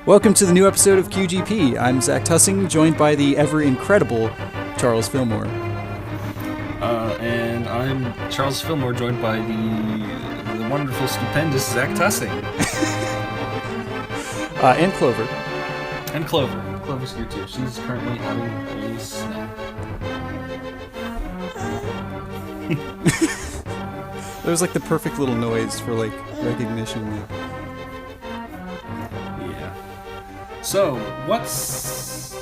Welcome to the new episode of QGP. I'm Zach Tussing, joined by the ever-incredible Charles Fillmore. And I'm Charles Fillmore, joined by the wonderful, stupendous Zach Tussing. And Clover. And Clover. Clover's here too. She's currently having a snack. That was like the perfect little noise for like recognition. Yeah. So, what's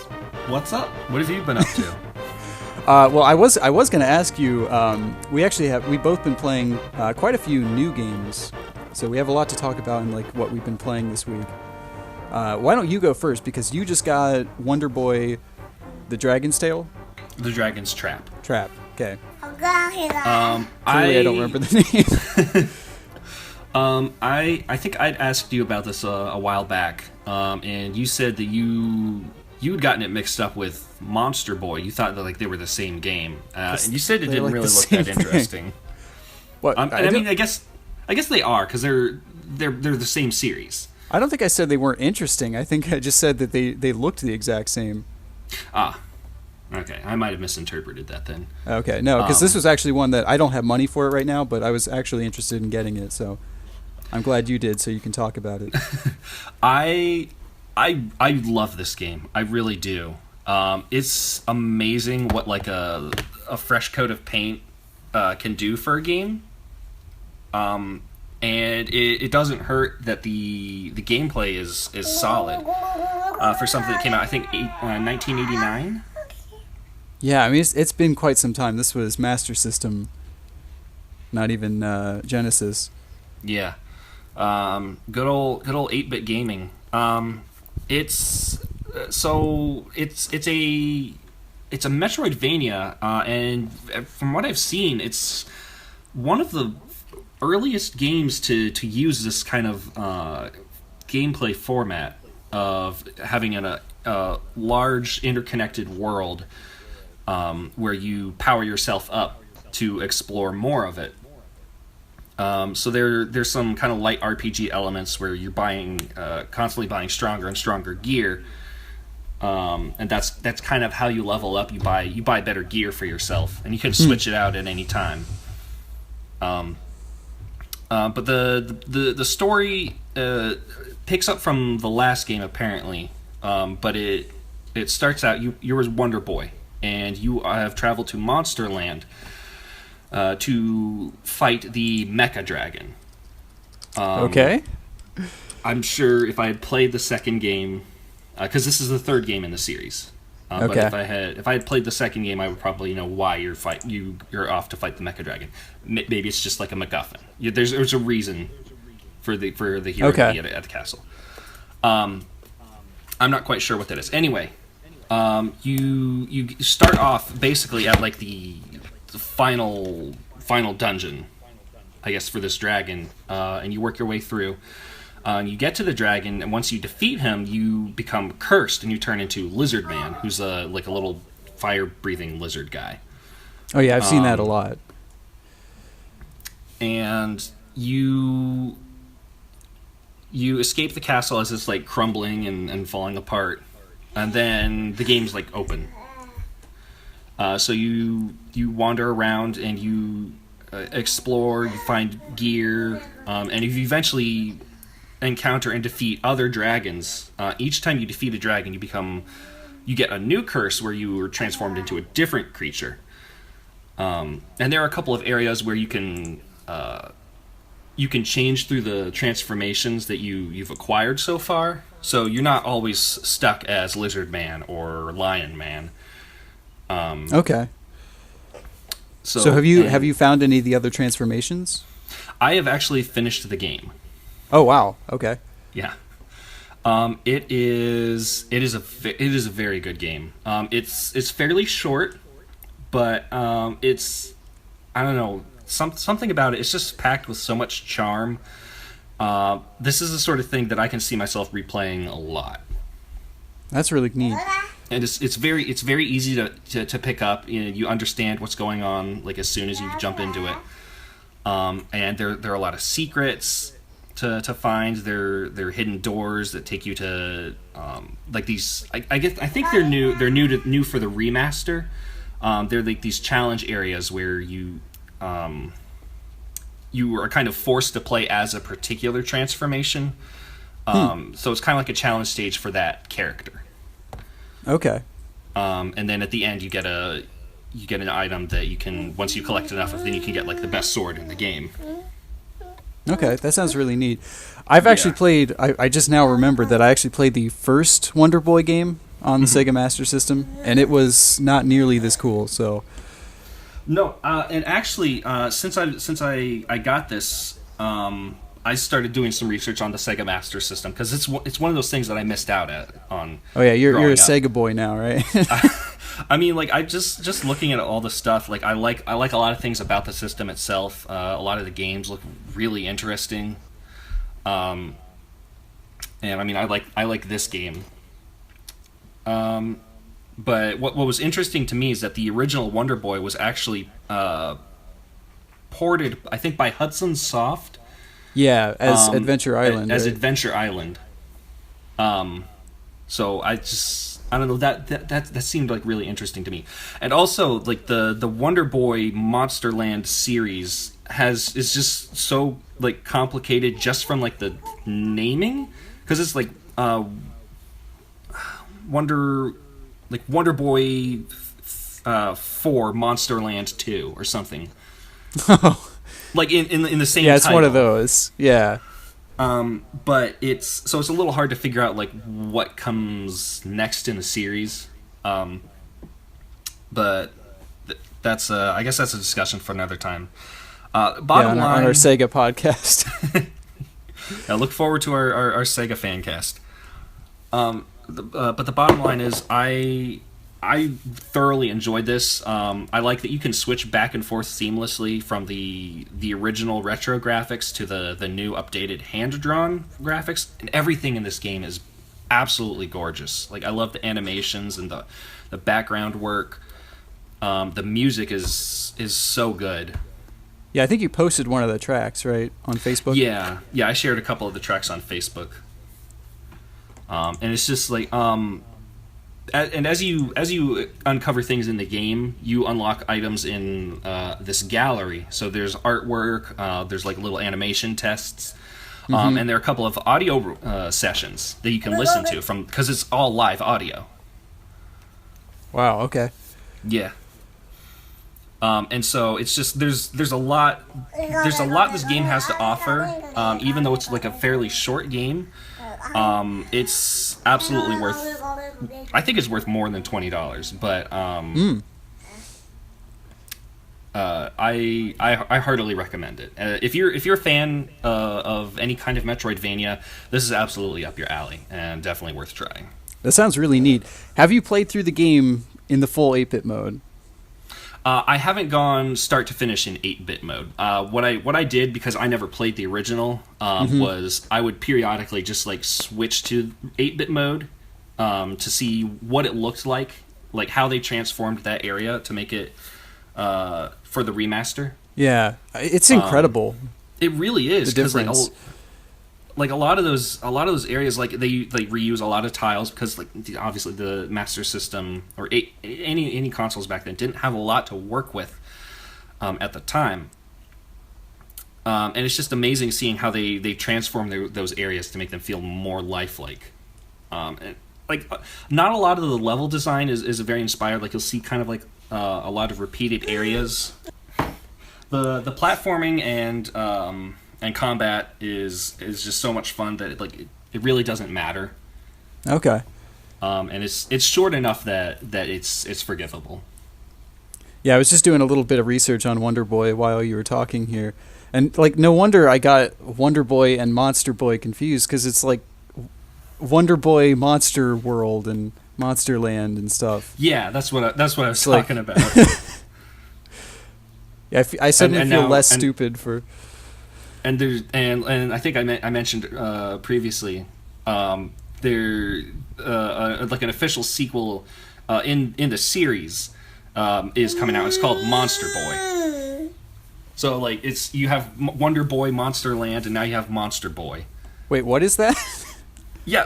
up? What have you been up to? Well, I was going to ask you. We've both been playing quite a few new games, so we have a lot to talk about in like what we've been playing this week. Why don't you go first? Because you just got Wonder Boy, the Dragon's Tail. The Dragon's Trap. Trap. Okay. I don't remember the name. I think I'd asked you about this a while back, and you said that you'd gotten it mixed up with Monster Boy. You thought that like they were the same game, and you said it didn't really look that interesting. What? I guess they are because they're the same series. I don't think I said they weren't interesting. I think I just said that they looked the exact same. Ah, okay. I might have misinterpreted that then. Okay, no, because this was actually one that I don't have money for it right now, but I was actually interested in getting it, so I'm glad you did, so you can talk about it. I love this game. I really do. It's amazing what like a fresh coat of paint can do for a game. And it doesn't hurt that the gameplay is solid for something that came out, I think, 1989. Yeah, I mean, it's been quite some time. This was Master System, not even Genesis. Yeah. Good old 8-bit gaming. It's a Metroidvania, and from what I've seen, it's one of the earliest games to use this kind of gameplay format of having a large interconnected world where you power yourself up to explore more of it. So there's some kind of light RPG elements where you're constantly buying stronger and stronger gear, and that's kind of how you level up. You buy better gear for yourself, and you can switch it out at any time. But the story picks up from the last game apparently, but it starts out you're a Wonder Boy, and you have traveled to Monsterland to fight the Mecha Dragon. Okay. I'm sure if I had played the second game, because this is the third game in the series. Okay. But if I had played the second game, I would probably know why you're off to fight the Mecha Dragon. Maybe it's just like a MacGuffin. There's a reason for the hero to be at the castle. I'm not quite sure what that is. Anyway, you start off basically at like the final dungeon, I guess, for this dragon, and you work your way through. And you get to the dragon, and once you defeat him, you become cursed, and you turn into Lizard Man, who's like a little fire-breathing lizard guy. Oh yeah, I've seen that a lot. And you escape the castle as it's like crumbling and falling apart, and then the game's like open. So you wander around and you explore, you find gear, and if you eventually encounter and defeat other dragons, each time you defeat a dragon, you get a new curse where you are transformed into a different creature. And there are a couple of areas where you can change through the transformations that you've acquired so far. So you're not always stuck as Lizard Man or Lion Man. Okay. So have you found any of the other transformations? I have actually finished the game. Oh wow! Okay. Yeah. It is a very good game. It's fairly short, but it's, I don't know, something about it. It's just packed with so much charm. This is the sort of thing that I can see myself replaying a lot. That's really neat. And it's very easy to pick up. You understand what's going on like as soon as you jump into it. And there are a lot of secrets. to find. They're hidden doors that take you to like these. I think they're new. They're new for the remaster. They're like these challenge areas where you are kind of forced to play as a particular transformation. So it's kind of like a challenge stage for that character. Okay. And then at the end you get an item that you can, once you collect enough of, then you can get like the best sword in the game. Okay, that sounds really neat. I've actually played, I just now remembered that I actually played the first Wonder Boy game on the Sega Master System, and it was not nearly this cool, so... No, and actually, since I got this, I started doing some research on the Sega Master System, because it's one of those things that I missed out on. Oh yeah, you're a up. Sega boy now, right? I mean, like, I just looking at all the stuff, like I like a lot of things about the system itself. A lot of the games look really interesting. And I mean, I like this game. But what was interesting to me is that the original Wonder Boy was actually ported, I think, by Hudson Soft. Yeah, as Adventure Island. As right? Adventure Island. So I don't know, that seemed like really interesting to me. And also, like, the Wonder Boy Monsterland series is just so like complicated just from like the naming, because it's like Wonder Boy 4 Monsterland 2 or something. Like in the same yeah, it's title. one of those. Yeah. But it's a little hard to figure out like what comes next in the series. But that's I guess that's a discussion for another time. Bottom line, on our Sega podcast. I look forward to our Sega fan cast. But the bottom line is I thoroughly enjoyed this. I like that you can switch back and forth seamlessly from the original retro graphics to the new updated hand-drawn graphics, and everything in this game is absolutely gorgeous. Like, I love the animations and the background work. The music is so good. Yeah, I think you posted one of the tracks, right, on Facebook? Yeah, I shared a couple of the tracks on Facebook. And it's just like and as you uncover things in the game, you unlock items in this gallery. So there's artwork, there's like little animation tests, and there are a couple of audio sessions that you can listen to because it's all live audio. Wow. Okay. Yeah. And so it's just there's a lot this game has to offer, even though it's like a fairly short game. It's absolutely worth. I think it's worth more than $20, but I heartily recommend it. If you're a fan of any kind of Metroidvania, this is absolutely up your alley and definitely worth trying. That sounds really neat. Have you played through the game in the full 8-bit mode? I haven't gone start to finish in 8-bit mode. What I did, because I never played the original, was I would periodically just like switch to 8-bit mode to see what it looked like how they transformed that area to make it for the remaster. Yeah, it's incredible. It really is. The difference. Like a lot of those areas, like they reuse a lot of tiles because like obviously the Master System or any consoles back then didn't have a lot to work with at the time, and it's just amazing seeing how they transform those areas to make them feel more lifelike. And like not a lot of the level design is very inspired. Like you'll see kind of like a lot of repeated areas. The platforming and combat is just so much fun that it really doesn't matter. Okay. And it's short enough that it's forgivable. Yeah, I was just doing a little bit of research on Wonder Boy while you were talking here, and like no wonder I got Wonder Boy and Monster Boy confused, because it's like Wonder Boy Monster World and Monster Land and stuff. Yeah, that's what I was talking about. Yeah, I suddenly feel less stupid for. And there's and I think I mentioned previously, there like an official sequel in the series is coming out. It's called Monster Boy. So like you have Wonder Boy, Monster Land, and now you have Monster Boy. Wait, what is that? Yeah,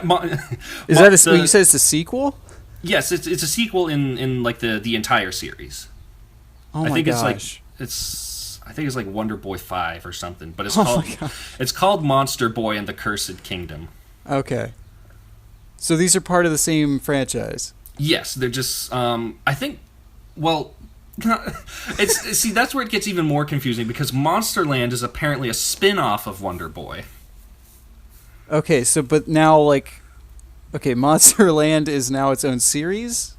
Is that you said it's a sequel? Yes, it's a sequel in like the entire series. Oh my I think gosh. I think it's like Wonder Boy 5 or something, but Oh it's called Monster Boy and the Cursed Kingdom. Okay. So these are part of the same franchise. Yes, they're just I think well see that's where it gets even more confusing because Monsterland is apparently a spin-off of Wonder Boy. Okay, so but now Monsterland is now its own series?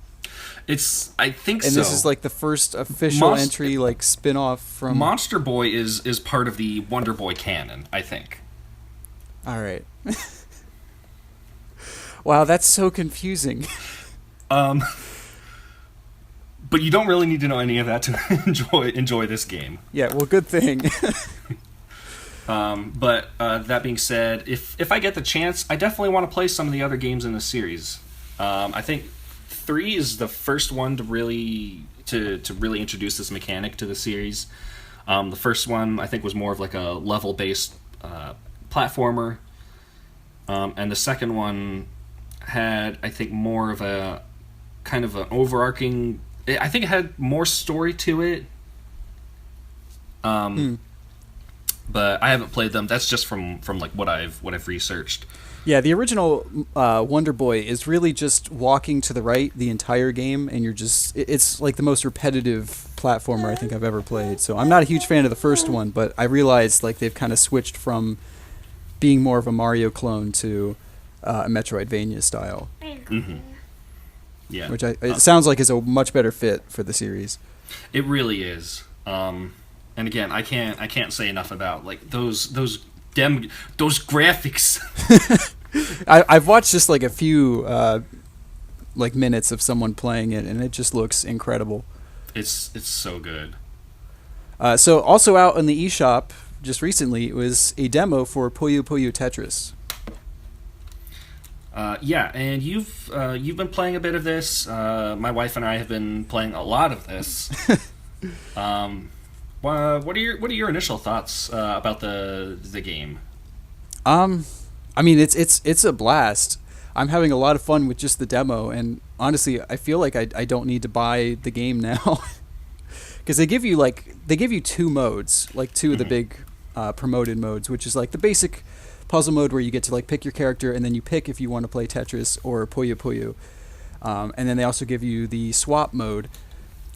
I think so. And this is like the first official entry, like spin-off from... Monster Boy is part of the Wonder Boy canon, I think. All right. Wow, that's so confusing. But you don't really need to know any of that to enjoy this game. Yeah, well, good thing. But that being said, if I get the chance, I definitely want to play some of the other games in the series. I think 3 is the first one to really introduce this mechanic to the series. The first one I think was more of like a level-based platformer, and the second one had I think more of a kind of an overarching. I think it had more story to it. But I haven't played them. That's just from like what I've researched. Yeah, the original Wonder Boy is really just walking to the right the entire game, and it's like the most repetitive platformer I think I've ever played. So I'm not a huge fan of the first one, but I realized like they've kind of switched from being more of a Mario clone to a Metroidvania style. Mm-hmm. Yeah, which it sounds like is a much better fit for the series. It really is. And again, I can't say enough about like those graphics. I've watched just like a few like minutes of someone playing it, and it just looks incredible. It's so good. So also out in the eShop just recently was a demo for Puyo Puyo Tetris. Yeah, and you've been playing a bit of this. My wife and I have been playing a lot of this. What are your initial thoughts about the game? I mean, it's a blast. I'm having a lot of fun with just the demo, and honestly, I feel like I don't need to buy the game now, because they give you 2 modes, like 2 of the big promoted modes, which is like the basic puzzle mode where you get to like pick your character, and then you pick if you want to play Tetris or Puyo Puyo, and then they also give you the swap mode,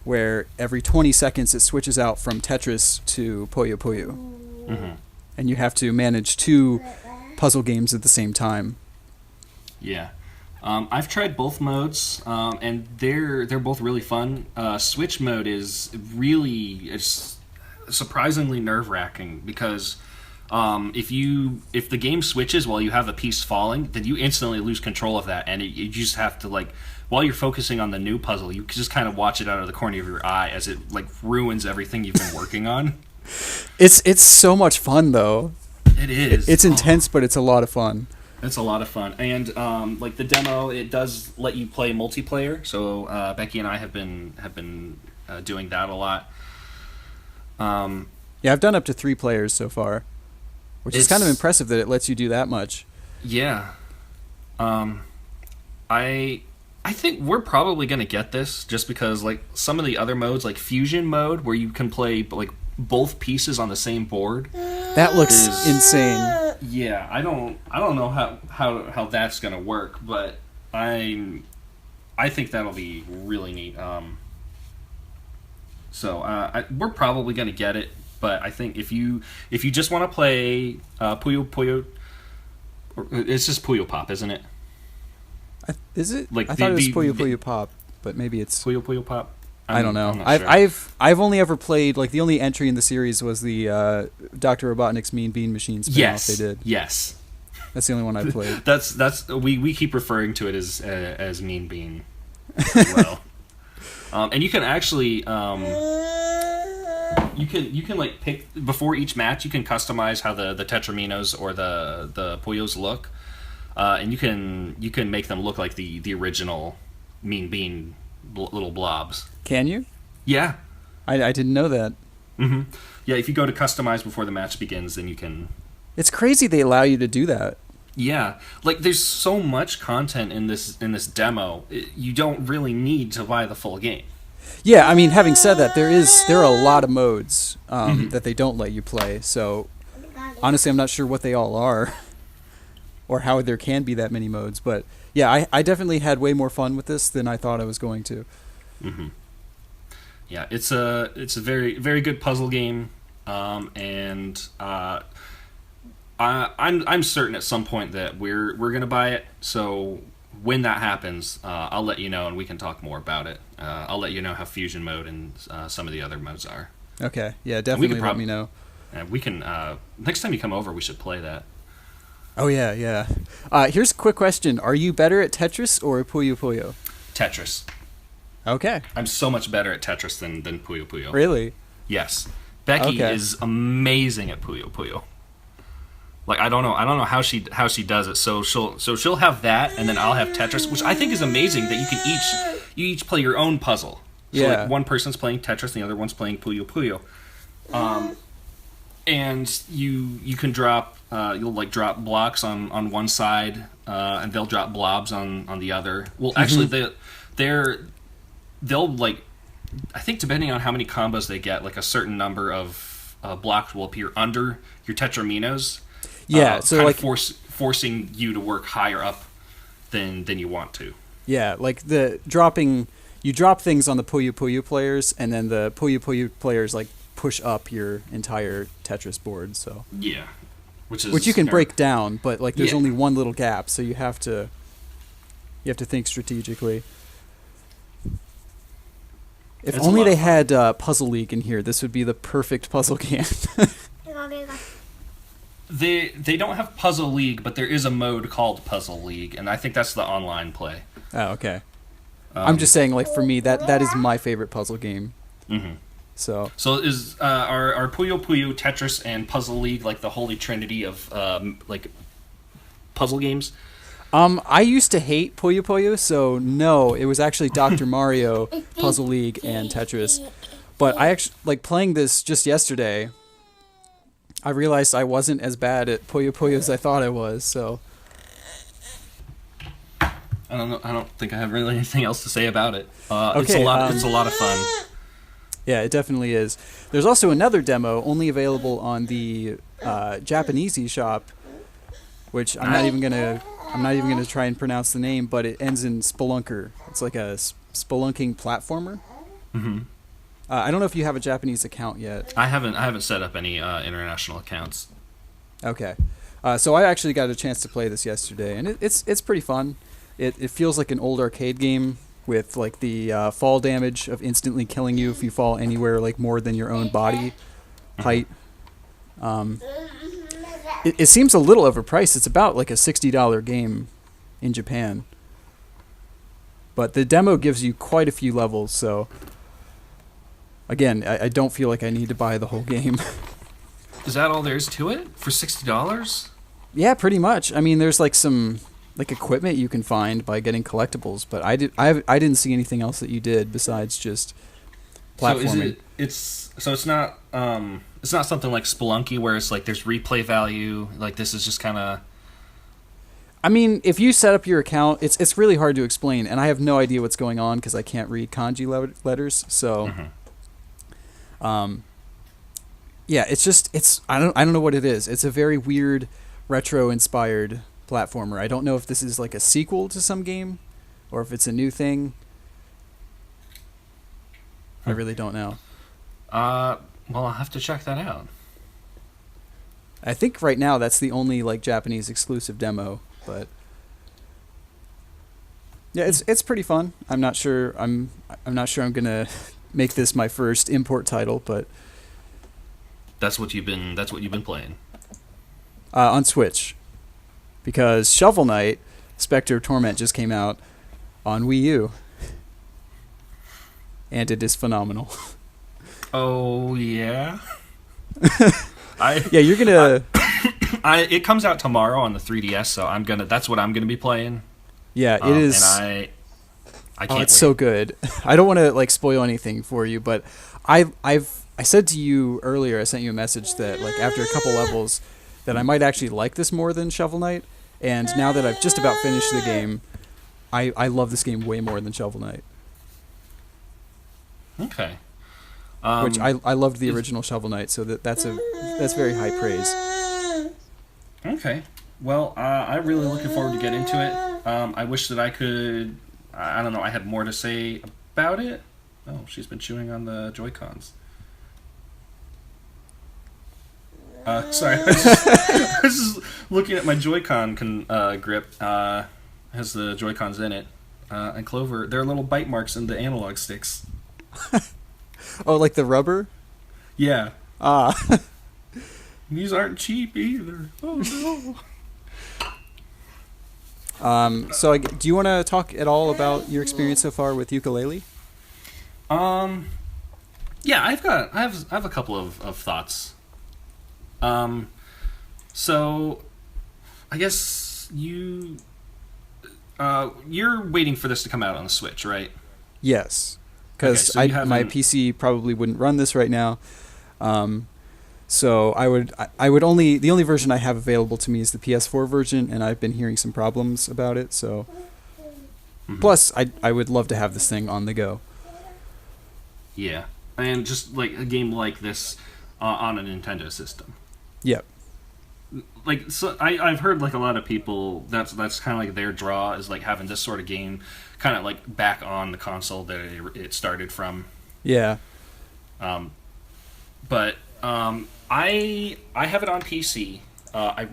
where every 20 seconds it switches out from Tetris to Puyo Puyo, and you have to manage 2 puzzle games at the same time. Yeah, I've tried both modes, and they're both really fun. Switch mode is it's surprisingly nerve-wracking because if the game switches while you have a piece falling, then you instantly lose control of that, and you just have to like while you're focusing on the new puzzle, you can just kind of watch it out of the corner of your eye as it like ruins everything you've been working on. It's so much fun though. It is. It's intense, but it's a lot of fun. It's a lot of fun, and like the demo, it does let you play multiplayer. So Becky and I have been doing that a lot. Yeah, I've done up to 3 players so far, which is kind of impressive that it lets you do that much. Yeah. I think we're probably gonna get this just because like some of the other modes, like fusion mode, where you can play like both pieces on the same board. That looks insane. Yeah, I don't know how that's gonna work, but I think that'll be really neat. We're probably gonna get it, but I think if you just want to play Puyo Puyo, it's just Puyo Pop, isn't it? Is it? Like I thought it was Puyo Puyo Pop, but maybe it's Puyo Puyo Pop. I don't know. Sure. I've only ever played like the only entry in the series was the Dr. Robotnik's Mean Bean Machine spin-off they did. Yes. That's the only one I played. that's we keep referring to it as Mean Bean as well. And you can actually you can like pick before each match. You can customize how the Tetraminos or the Puyos look, and you can make them look like the original Mean Bean little blobs. Can you? Yeah, I didn't know that. Mm-hmm. Yeah, if you go to customize before the match begins, then you can. It's crazy they allow you to do that. Yeah, like there's so much content in this demo. You don't really need to buy the full game. Yeah, I mean, having said that, there are a lot of modes that they don't let you play. So honestly, I'm not sure what they all are, or how there can be that many modes. But yeah, I definitely had way more fun with this than I thought I was going to. Mm-hmm. Yeah, it's a very very good puzzle game, and I'm certain at some point that we're gonna buy it. So when that happens, I'll let you know, and we can talk more about it. I'll let you know how fusion mode and some of the other modes are. Okay, yeah, definitely let me know. We can next time you come over, we should play that. Oh yeah, yeah. Here's a quick question: are you better at Tetris or Puyo Puyo? Tetris. Okay. I'm so much better at Tetris than Puyo Puyo. Really? Yes. Becky is amazing at Puyo Puyo. Like I don't know how she does it. So she'll have that, and then I'll have Tetris, which I think is amazing that you can each play your own puzzle. So yeah. Like one person's playing Tetris, and the other one's playing Puyo Puyo. And you can drop you'll like drop blocks on one side, and they'll drop blobs on the other. Well, actually they'll like, I think depending on how many combos they get, like a certain number of blocks will appear under your Tetraminos. Yeah, so kind like of forcing you to work higher up than you want to. Yeah, like you drop things on the Puyo Puyo players, and then the Puyo Puyo players like push up your entire Tetris board. So yeah, which you can break down, but like there's only one little gap, so you have to think strategically. If only they had Puzzle League in here, this would be the perfect puzzle game. They don't have Puzzle League, but there is a mode called Puzzle League, and I think that's the online play. Oh, okay. I'm just saying, like for me, that is my favorite puzzle game. Mm-hmm. So is are Puyo Puyo, Tetris, and Puzzle League like the holy trinity of like puzzle games? I used to hate Puyo Puyo, so no, it was actually Dr. Mario, Puzzle League, and Tetris. But I actually, like playing this just yesterday, I realized I wasn't as bad at Puyo Puyo as I thought I was, so. I don't know. I don't think I have really anything else to say about it. Okay, it's a lot of fun. Yeah, it definitely is. There's also another demo only available on the Japanese eShop, which I'm not even gonna try and pronounce the name, but it ends in Spelunker. It's like a spelunking platformer. Mm-hmm. I don't know if you have a Japanese account yet. I haven't set up any international accounts. Okay, so I actually got a chance to play this yesterday, and it's pretty fun. It feels like an old arcade game with like the fall damage of instantly killing you if you fall anywhere like more than your own body height. It seems a little overpriced. It's about like a $60 game in Japan. But the demo gives you quite a few levels, so again, I don't feel like I need to buy the whole game. Is that all there is to it for $60? Yeah, pretty much. I mean, there's like some like equipment you can find by getting collectibles, but I didn't see anything else that you did besides just platforming. So it's not something like Spelunky where it's like there's replay value. Like this is just kind of. I mean, if you set up your account, it's really hard to explain, and I have no idea what's going on because I can't read kanji letters. So, yeah, I don't know what it is. It's a very weird, retro-inspired platformer. I don't know if this is like a sequel to some game, or if it's a new thing. I really don't know. Well, I'll have to check that out. I think right now that's the only like Japanese exclusive demo, but yeah, it's pretty fun. I'm not sure I'm gonna make this my first import title, but that's what you've been playing on Switch, because Shovel Knight: Spectre of Torment just came out on Wii U, and it is phenomenal. Oh yeah. You're gonna. It comes out tomorrow on the 3DS, so that's what I'm gonna be playing. Yeah, it is. And I can't. It's so good. I don't want to like spoil anything for you, but I said to you earlier, I sent you a message that like after a couple levels that I might actually like this more than Shovel Knight, and now that I've just about finished the game, I love this game way more than Shovel Knight. Okay. Which I loved the original Shovel Knight, so that's very high praise. Okay. Well, I'm really looking forward to get into it. I wish that I could. I don't know. I had more to say about it. Oh, she's been chewing on the Joy-Cons. Sorry, I was just looking at my Joy-Con grip. Has the Joy-Cons in it. And Clover, there are little bite marks in the analog sticks. Oh, like the rubber? Yeah. Ah. These aren't cheap either. Oh no. So do you want to talk at all about your experience so far with ukulele? Yeah, I have a couple of thoughts. So I guess you're waiting for this to come out on the Switch, right? Yes, because my PC probably wouldn't run this right now. So I would only the only version I have available to me is the PS4 version, and I've been hearing some problems about it. So, plus I would love to have this thing on the go. Yeah, and just like a game like this on a Nintendo system. Yep. Like, so I've heard like a lot of people that's kind of like their draw is like having this sort of game kind of like back on the console that it started from. Yeah. But I have it on PC. I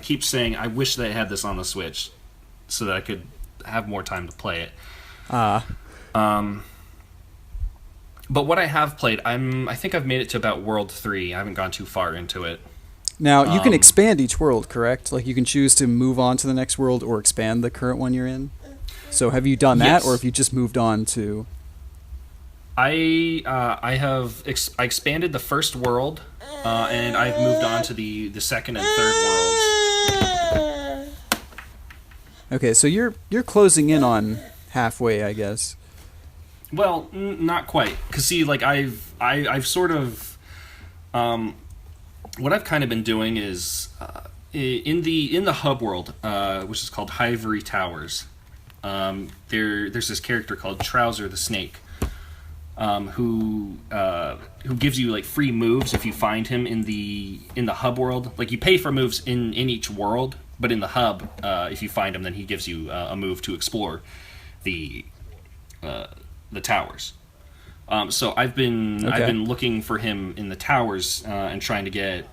keep saying I wish they had this on the Switch so that I could have more time to play it. But what I have played, I think I've made it to about World 3. I haven't gone too far into it. Now, you can expand each world, correct? Like, you can choose to move on to the next world or expand the current one you're in? So have you done that, or have you just moved on to... I expanded the first world, and I've moved on to the second and third worlds. Okay, so you're closing in on halfway, I guess. Well, not quite. Because, see, like, I've sort of... what I've kind of been doing is... in the hub world, which is called Hivory Towers, there's this character called Trouser the Snake, who gives you, like, free moves if you find him in the hub world. Like, you pay for moves in each world, but in the hub, if you find him, then he gives you a move to explore the towers. So I've been looking for him in the towers and trying to get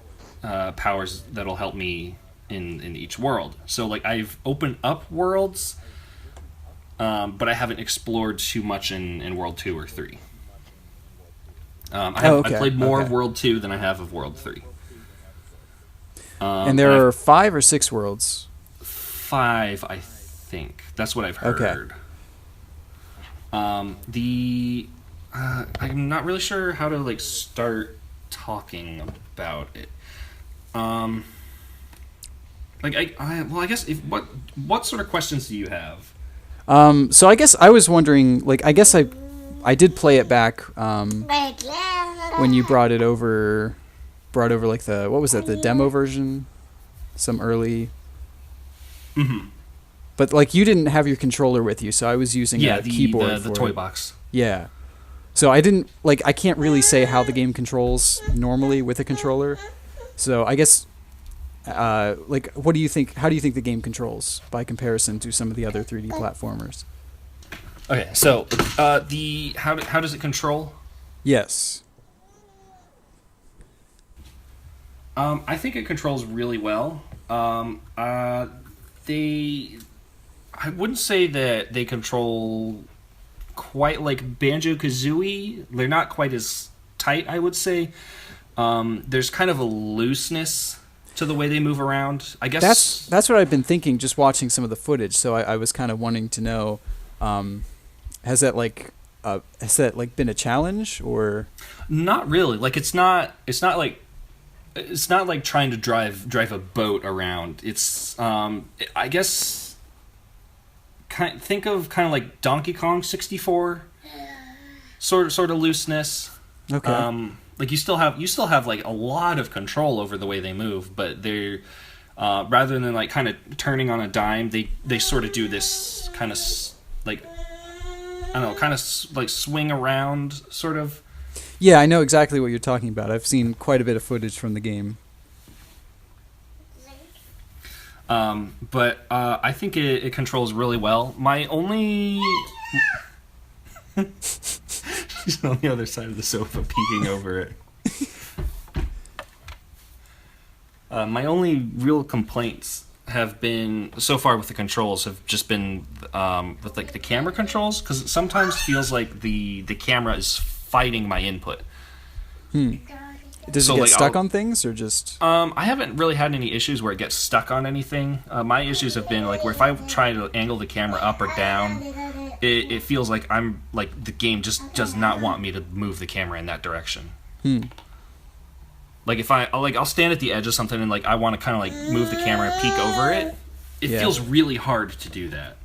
powers that'll help me in each world. So like I've opened up worlds, but I haven't explored too much in World 2 or 3. I played more of World 2 than I have of World 3. And there are 5 or 6 worlds? 5, I think. That's what I've heard. Okay. I'm not really sure how to like start talking about it. I guess what sort of questions do you have? So I guess I was wondering, like, I guess I did play it back when you brought over like the demo version, some early. Mm-hmm. But like you didn't have your controller with you, so I was using a keyboard the toy box. Yeah. So I can't really say how the game controls normally with a controller. So I guess, what do you think? How do you think the game controls by comparison to some of the other 3D platformers? Okay, so how does it control? Yes. I think it controls really well. I wouldn't say that they control quite like Banjo-Kazooie. They're not quite as tight, I would say. There's kind of a looseness to the way they move around. I guess that's what I've been thinking just watching some of the footage. So I was kind of wanting to know, has that been a challenge or not really? Like it's not like trying to drive a boat around. It's I guess think of kind of like Donkey Kong 64. sort of looseness. Okay. Like you still have like a lot of control over the way they move, but they're rather than like kind of turning on a dime, they sort of do this kind of like I don't know, kind of like swing around sort of. Yeah, I know exactly what you're talking about. I've seen quite a bit of footage from the game. But I think it controls really well. My only she's on the other side of the sofa peeking over it. My only real complaints have been so far with the controls have just been with like the camera controls, because it sometimes feels like the camera is fighting my input. Does it get stuck on things or just? I haven't really had any issues where it gets stuck on anything. My issues have been like where if I try to angle the camera up or down, it feels like I'm like the game just does not want me to move the camera in that direction. Like if I'll stand at the edge of something and like I want to kind of like move the camera and peek over it. It feels really hard to do that.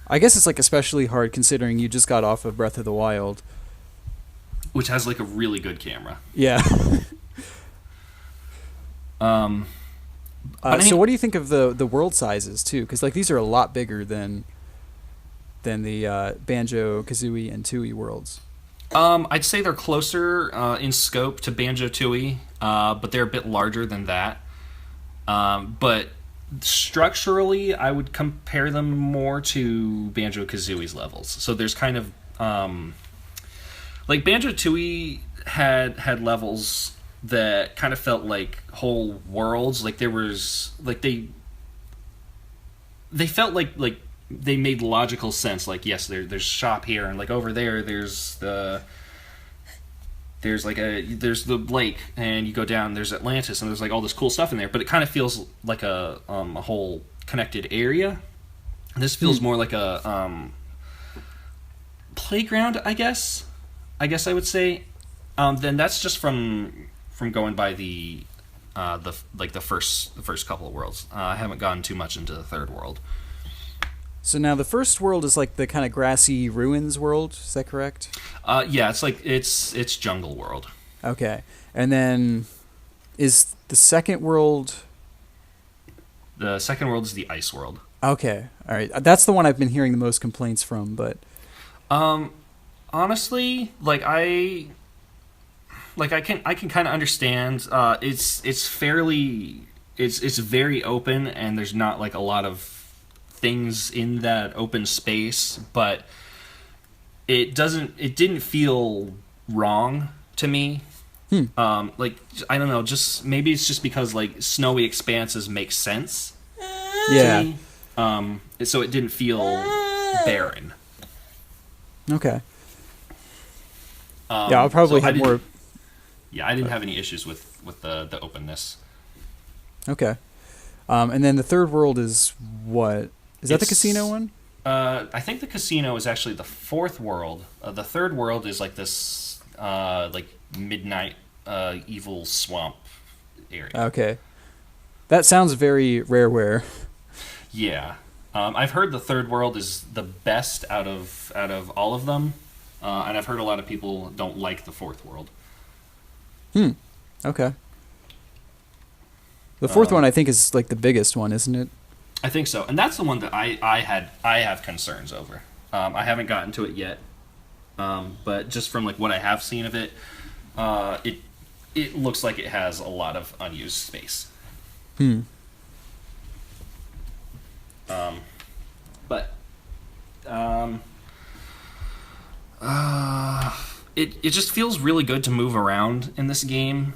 I guess it's like especially hard considering you just got off of Breath of the Wild, which has like a really good camera. Yeah. So what do you think of the world sizes too? Because like these are a lot bigger than the Banjo-Kazooie and Tooie worlds. I'd say they're closer in scope to Banjo-Tooie, but they're a bit larger than that. But structurally, I would compare them more to Banjo-Kazooie's levels. So there's kind of like Banjo-Tooie had levels that kind of felt like whole worlds. Like there was like they felt like they made logical sense. Like yes, there's shop here, and like over there there's the lake, and you go down, there's Atlantis, and there's like all this cool stuff in there. But it kind of feels like a whole connected area. This feels more like a playground, I guess I would say. Then that's just from going by the first couple of worlds. I haven't gotten too much into the third world. So now the first world is like the kind of grassy ruins world. Is that correct? Yeah, it's like it's jungle world. Okay, and then is the second world? The second world is the ice world. Okay, all right. That's the one I've been hearing the most complaints from, but honestly, I can kind of understand. It's very open, and there's not like a lot of things in that open space, but it didn't feel wrong to me. Like I don't know, just maybe it's just because like snowy expanses make sense to me. So it didn't feel barren. Okay. I'll probably have more. Yeah, I didn't have any issues with the openness. Okay. And then the third world is what? Is that the casino one? I think the casino is actually the fourth world. The third world is like this like midnight evil swamp area. Okay. That sounds very Rareware. Yeah. I've heard the third world is the best out of all of them. And I've heard a lot of people don't like the fourth world. Okay. The fourth one I think is like the biggest one, isn't it? I think so, and that's the one that I have concerns over. I haven't gotten to it yet, but just from like what I have seen of it, it looks like it has a lot of unused space. But it just feels really good to move around in this game.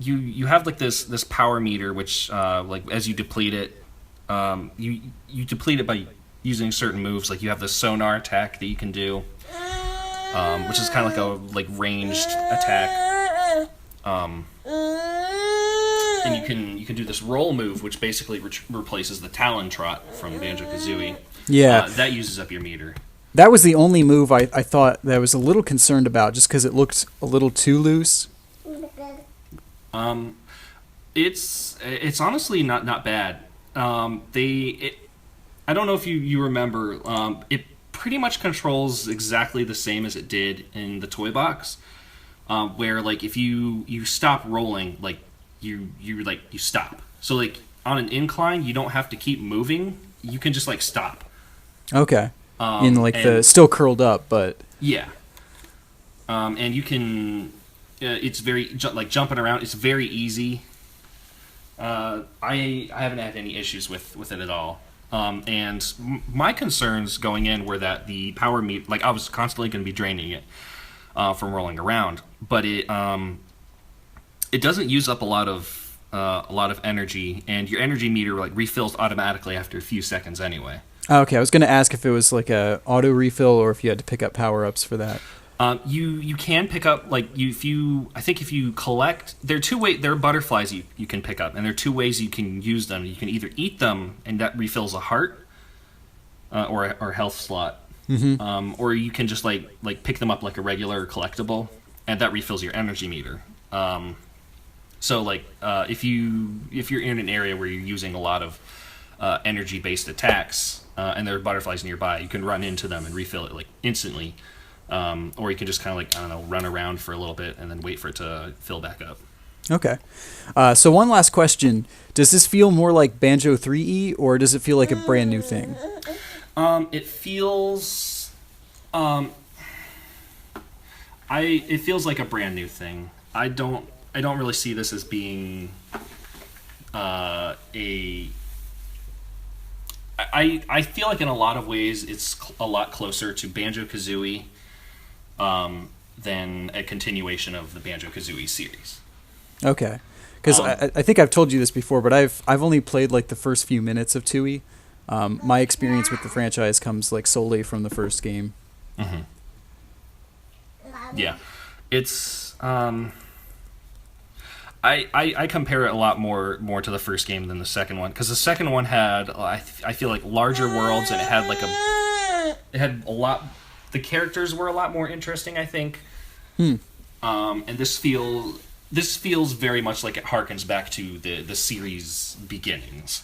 You have like this power meter, which like as you deplete it, you deplete it by using certain moves. Like you have the sonar attack that you can do, which is kind of like a ranged attack. And you can do this roll move, which basically replaces the Talon Trot from Banjo-Kazooie. Yeah, that uses up your meter. That was the only move I thought that I was a little concerned about, just because it looked a little too loose. It's honestly not bad. I don't know if you remember, it pretty much controls exactly the same as it did in the toy box, where like if you stop rolling, like you stop. So like on an incline, you don't have to keep moving. You can just like stop. Okay. In like the still curled up, but yeah. And you can. It's very like jumping around. It's very easy. I haven't had any issues with it at all. And my concerns going in were that the power meter, like I was constantly going to be draining it from rolling around, but it doesn't use up a lot of energy, and your energy meter like refills automatically after a few seconds anyway. Okay, I was going to ask if it was like a auto refill or if you had to pick up power ups for that. You can pick up like if you collect, there are butterflies you can pick up, and there are two ways you can use them. You can either eat them and that refills a heart or a health slot, or you can just like pick them up like a regular collectible, and that refills your energy meter. So like if you're in an area where you're using a lot of energy based attacks and there are butterflies nearby, you can run into them and refill it like instantly. Or you can just kind of like, I don't know, run around for a little bit and then wait for it to fill back up. Okay. So one last question. Does this feel more like Banjo 3E or does it feel like a brand new thing? It feels... it feels like a brand new thing. I don't really see this as being I feel like in a lot of ways it's a lot closer to Banjo-Kazooie than a continuation of the Banjo-Kazooie series. Okay, because I think I've told you this before, but I've only played like the first few minutes of 2E. My experience with the franchise comes like solely from the first game. Mm-hmm. Yeah, it's I compare it a lot more to the first game than the second one, because the second one had I feel like larger worlds, and it had a lot. The characters were a lot more interesting, I think. And this feels very much like it harkens back to the series beginnings.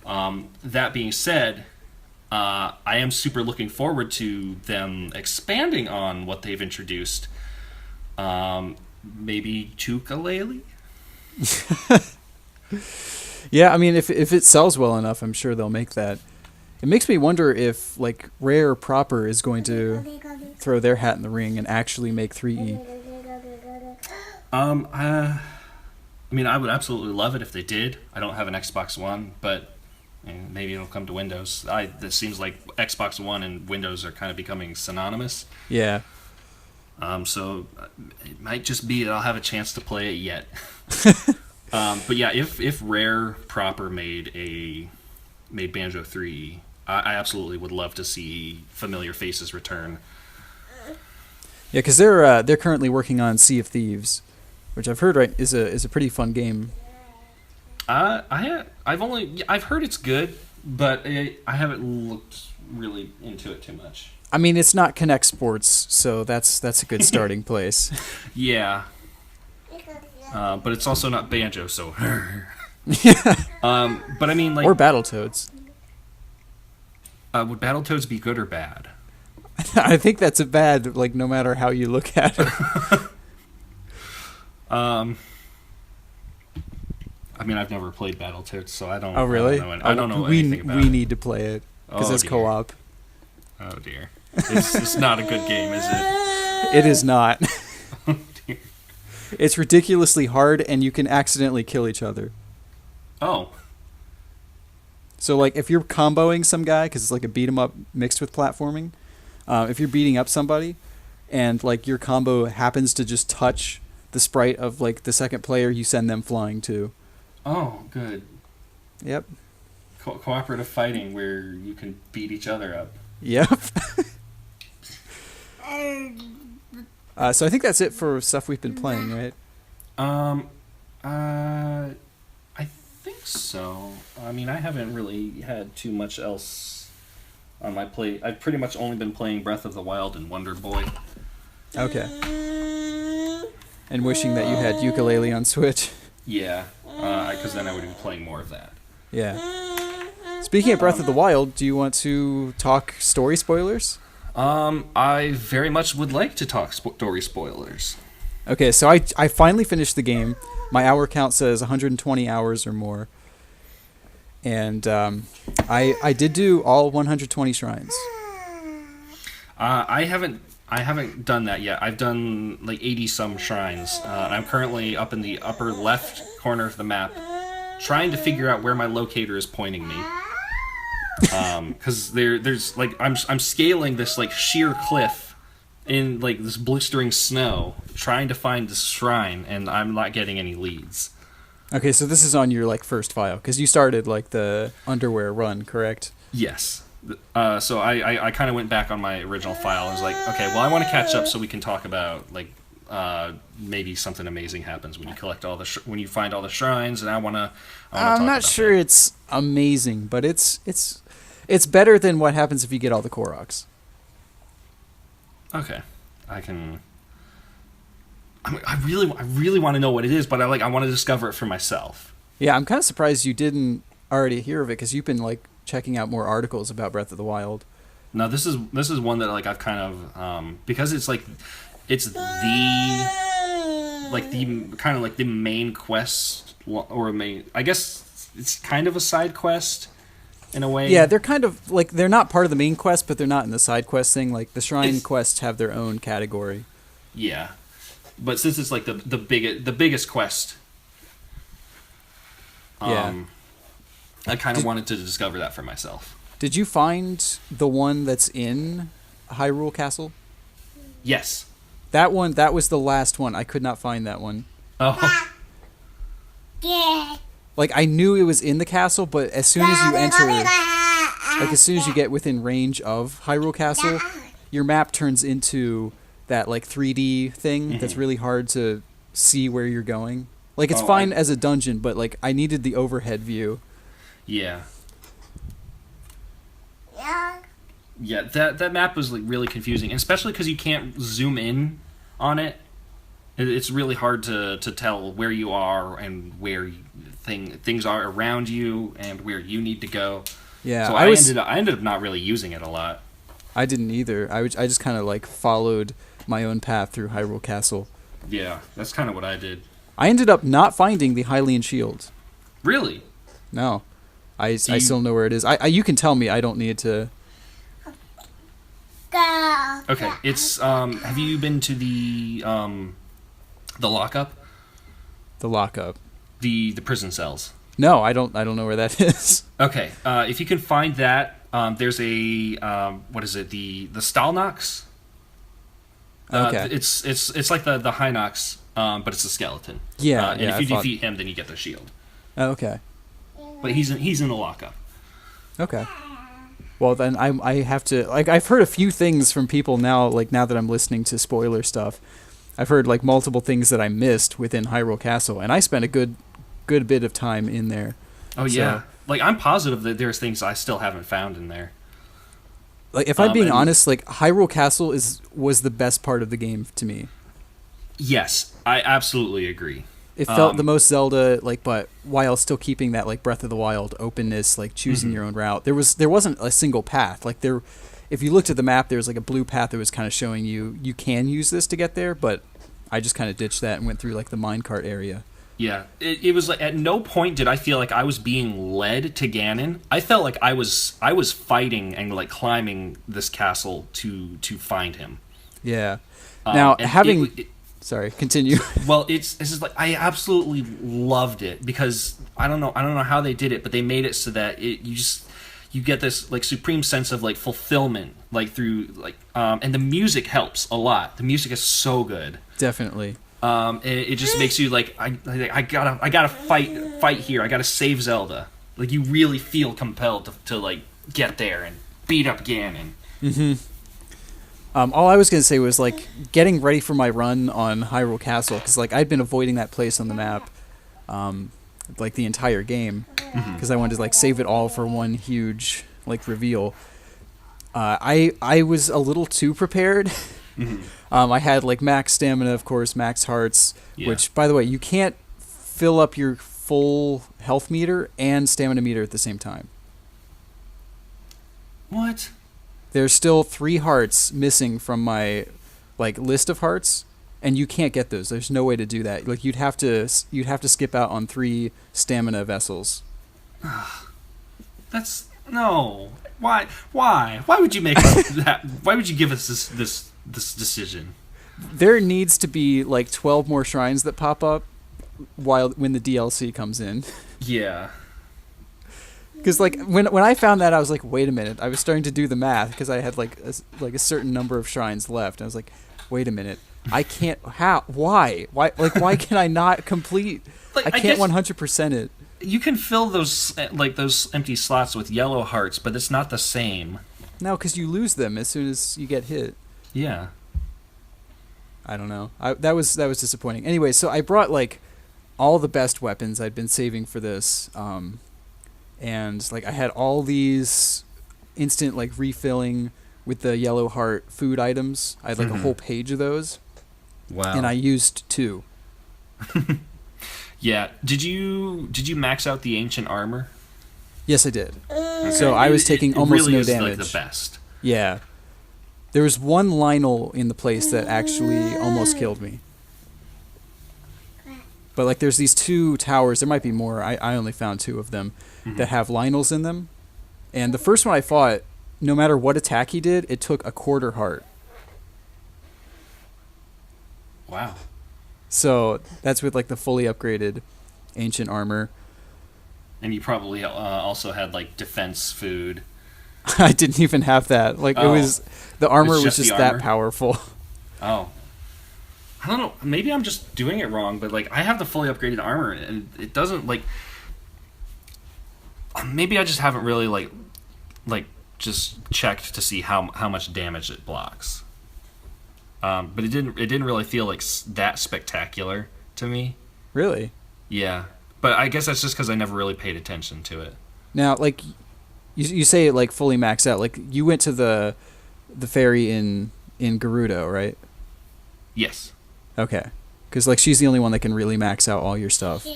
That being said, I am super looking forward to them expanding on what they've introduced. Maybe Ukulele? Yeah, I mean, if it sells well enough, I'm sure they'll make that. It makes me wonder if like Rare proper is going to throw their hat in the ring and actually make 3E. I mean, I would absolutely love it if they did. I don't have an Xbox One, but maybe it'll come to Windows. This seems like Xbox One and Windows are kind of becoming synonymous. Yeah. So it might just be that I'll have a chance to play it yet. But yeah, if Rare proper made Banjo 3, I absolutely would love to see familiar faces return. Yeah, because they're currently working on Sea of Thieves, which I've heard is a pretty fun game. I've heard it's good, but I haven't looked really into it too much. I mean, it's not Kinect Sports, so that's a good starting place. Yeah. But it's also not Banjo, so. But I mean, like. Or Battletoads. Would Battletoads be good or bad? I think that's a bad, like, no matter how you look at it. I mean, I've never played Battletoads, so I don't. Oh, really? I don't know anything about it. We need to play it because it's co-op. Oh dear, it's not a good game, is it? It is not. Oh dear. It's ridiculously hard, and you can accidentally kill each other. Oh. So, like, if you're comboing some guy, because it's like a beat 'em up mixed with platforming, if you're beating up somebody, and like your combo happens to just touch the sprite of like the second player, you send them flying too. Oh, good. Yep. Cooperative fighting where you can beat each other up. Yep. So I think that's it for stuff we've been playing, right? I think so. I mean, I haven't really had too much else on my plate. I've pretty much only been playing Breath of the Wild and Wonder Boy. Okay. And wishing that you had Ukulele on Switch. Yeah, because then I would be playing more of that. Yeah. Speaking of Breath of the Wild, do you want to talk story spoilers? I very much would like to talk story spoilers. Okay, so I finally finished the game. My hour count says 120 hours or more. And I did do all 120 shrines. I haven't done that yet. I've done like 80 some shrines. And I'm currently up in the upper left corner of the map, trying to figure out where my locator is pointing me. Because there's like I'm scaling this like sheer cliff in like this blistering snow, trying to find this shrine, and I'm not getting any leads. Okay, so this is on your like first file because you started like the underwear run, correct? Yes. So I kind of went back on my original file and was like, okay, well, I want to catch up so we can talk about like maybe something amazing happens when you collect all the when you find all the shrines, and I want to. I'm not sure it's amazing, but it's better than what happens if you get all the Koroks. Okay, I can. I really want to know what it is, but I want to discover it for myself. Yeah, I'm kind of surprised you didn't already hear of it because you've been like checking out more articles about Breath of the Wild. No, this is one that like I've kind of because it's like it's the kind of like the main quest or main. I guess it's kind of a side quest in a way. Yeah, they're kind of like they're not part of the main quest, but they're not in the side quest thing. Like the shrine quests have their own category. Yeah. But since it's like the biggest quest, yeah, I kind of wanted to discover that for myself. Did you find the one that's in Hyrule Castle? Yes. That one, that was the last one. I could not find that one. Oh. Like I knew it was in the castle, but as soon as you enter, like as soon as you get within range of Hyrule Castle, your map turns into that like 3D thing that's really hard to see where you're going. Like it's fine as a dungeon, but like I needed the overhead view. Yeah. Yeah, that map was like really confusing, and especially because you can't zoom in on it. It's really hard to tell where you are and where things are around you and where you need to go. Yeah, so I ended up not really using it a lot. I didn't either. I just kind of like followed my own path through Hyrule Castle. Yeah, that's kind of what I did. I ended up not finding the Hylian shield. Really? No. I still know where it is. You can tell me. I don't need to. Okay, it's have you been to the lockup? The lockup. The prison cells. No, I don't know where that is. Okay, if you can find that, there's a what is it? The Stalnox. Okay. It's like the Hinox, but it's a skeleton. Yeah, and if you defeat him, then you get the shield. Oh, okay. But he's in the lockup. Okay. Well, then I have to like I've heard a few things from people now that I'm listening to spoiler stuff. I've heard like multiple things that I missed within Hyrule Castle, and I spent a good bit of time in there. Oh yeah. Like I'm positive that there's things I still haven't found in there. Like if I'm being honest, like Hyrule Castle was the best part of the game to me. Yes, I absolutely agree. It felt the most Zelda, like, but while still keeping that like Breath of the Wild openness, like choosing your own route. There wasn't a single path. Like if you looked at the map, there was like a blue path that was kind of showing you can use this to get there, but I just kind of ditched that and went through like the minecart area. Yeah, it was like at no point did I feel like I was being led to Ganon. I felt like I was fighting and like climbing this castle to find him. Yeah. Now having. Sorry, continue. Well, it's just like I absolutely loved it because I don't know how they did it, but they made it so that you get this like supreme sense of like fulfillment like through like and the music helps a lot. The music is so good. Definitely. It just makes you like I gotta fight here. I gotta save Zelda. Like you really feel compelled to like get there and beat up Ganon. Mm-hmm. All I was going to say was, like, getting ready for my run on Hyrule Castle, because, like, I'd been avoiding that place on the map, like, the entire game, because I wanted to, like, save it all for one huge, like, reveal. I was a little too prepared. I had, like, max stamina, of course, max hearts, which, by the way, you can't fill up your full health meter and stamina meter at the same time. What? There's still 3 hearts missing from my list of hearts, and you can't get those. There's no way to do that. Like you'd have to skip out on 3 stamina vessels. That's no. Why? Why would you make that? Why would you give us this decision? There needs to be 12 more shrines that pop up when the DLC comes in. Yeah. Because when I found that, I was like, wait a minute. I was starting to do the math because I had a certain number of shrines left. And I was like, wait a minute. I can't. How? Why? Why can I not complete? I can't 100% it. You can fill those empty slots with yellow hearts, but it's not the same. No, because you lose them as soon as you get hit. Yeah. I don't know. That was disappointing. Anyway, so I brought all the best weapons I'd been saving for this. And I had all these instant refilling with the yellow heart food items. I had a whole page of those. Wow. And I used 2. Yeah. Did you max out the ancient armor? Yes, I did. Okay. So I was taking almost really no is, damage. the best. Yeah. There was one Lionel in the place that actually almost killed me. But there's these 2 towers. There might be more. I only found 2 of them that have Lionels in them. And the first one I fought, no matter what attack he did, it took a quarter heart. Wow. So that's with the fully upgraded ancient armor. And you probably also had defense food. I didn't even have that. It was the armor was just that powerful. Oh. I don't know. Maybe I'm just doing it wrong, but I have the fully upgraded armor, and it doesn't maybe I just haven't really just checked to see how much damage it blocks. But it didn't really feel that spectacular to me. Really? Yeah, but I guess that's just because I never really paid attention to it. Now, you say it fully maxed out. You went to the ferry in Gerudo, right? Yes. Okay. Because she's the only one that can really max out all your stuff.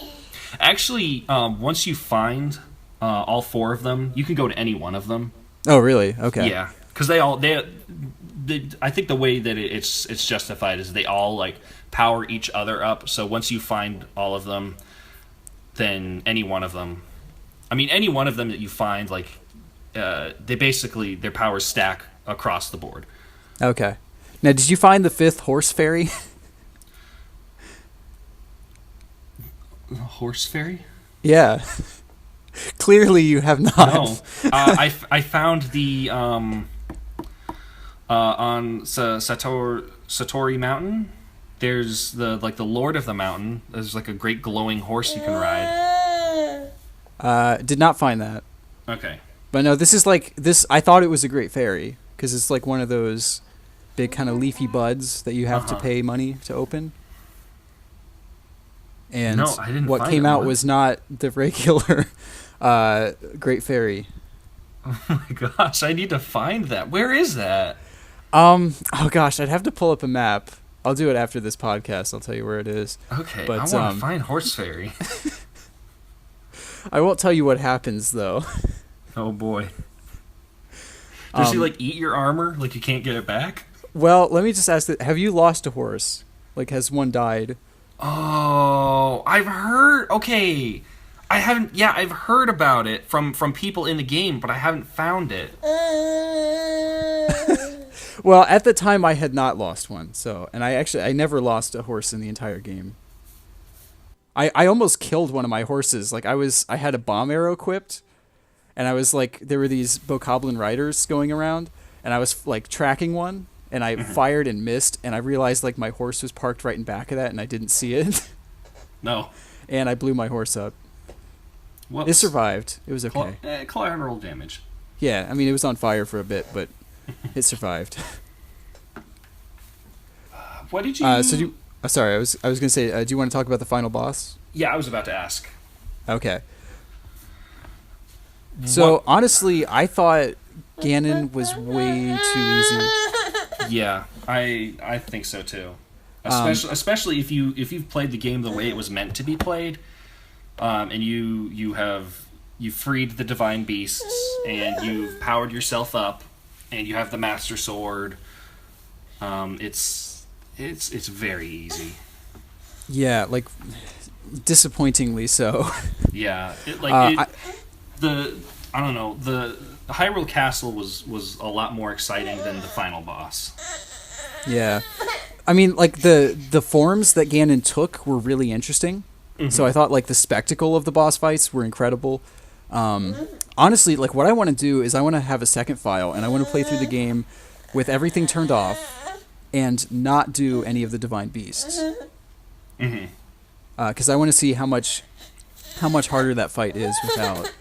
Actually, once you find all 4 of them, you can go to any one of them. Oh, really? Okay. Yeah, because I think the way that it's justified is they all power each other up. So once you find all of them, then any one of them that you find they basically their powers stack across the board. Okay. Now, did you find the 5th horse fairy? Horse fairy? Yeah. Clearly you have not. No. I found the on Satori Mountain. There's the Lord of the Mountain. There's a great glowing horse you can ride. Did not find that. Okay. But no, this is this. I thought it was a great fairy because it's one of those big kind of leafy buds that you have to pay money to open. And no, I didn't what find came it, out what? was not the regular great fairy. Oh my gosh, I need to find that. Where is that? Oh gosh, I'd have to pull up a map. I'll do it after this podcast. I'll tell you where it is. Okay, but, I want to find Horse Fairy. I won't tell you what happens though. Oh boy. Does he eat your armor? You can't get it back? Well, let me just ask that. Have you lost a horse? Has one died? Oh, I've heard. Okay, I haven't. Yeah, I've heard about it from people in the game, but I haven't found it. Well, at the time, I had not lost one. And I never lost a horse in the entire game. I almost killed one of my horses. I had a bomb arrow equipped, and I was there were these bokoblin riders going around, and I was tracking one. And I fired and missed, and I realized my horse was parked right in back of that, and I didn't see it. No. And I blew my horse up. Whoops. It survived. It was okay. Collateral damage. Yeah, I mean it was on fire for a bit, but it survived. What did you? Sorry, I was gonna say. Do you want to talk about the final boss? Yeah, I was about to ask. Okay. So honestly, I thought Ganon was way too easy. Yeah, I think so too. Especially if you've played the game the way it was meant to be played, and you freed the divine beasts, and you've powered yourself up, and you have the Master Sword. It's very easy. Yeah, like disappointingly so. Yeah, I don't know, the Hyrule Castle was a lot more exciting than the final boss. Yeah. I mean, like, the forms that Ganon took were really interesting. Mm-hmm. So I thought, like, the spectacle of the boss fights were incredible. Honestly, like, what I want to do is I want to have a second file, and I want to play through the game with everything turned off and not do any of the Divine Beasts. Mm-hmm. Because I want to see how much harder that fight is without.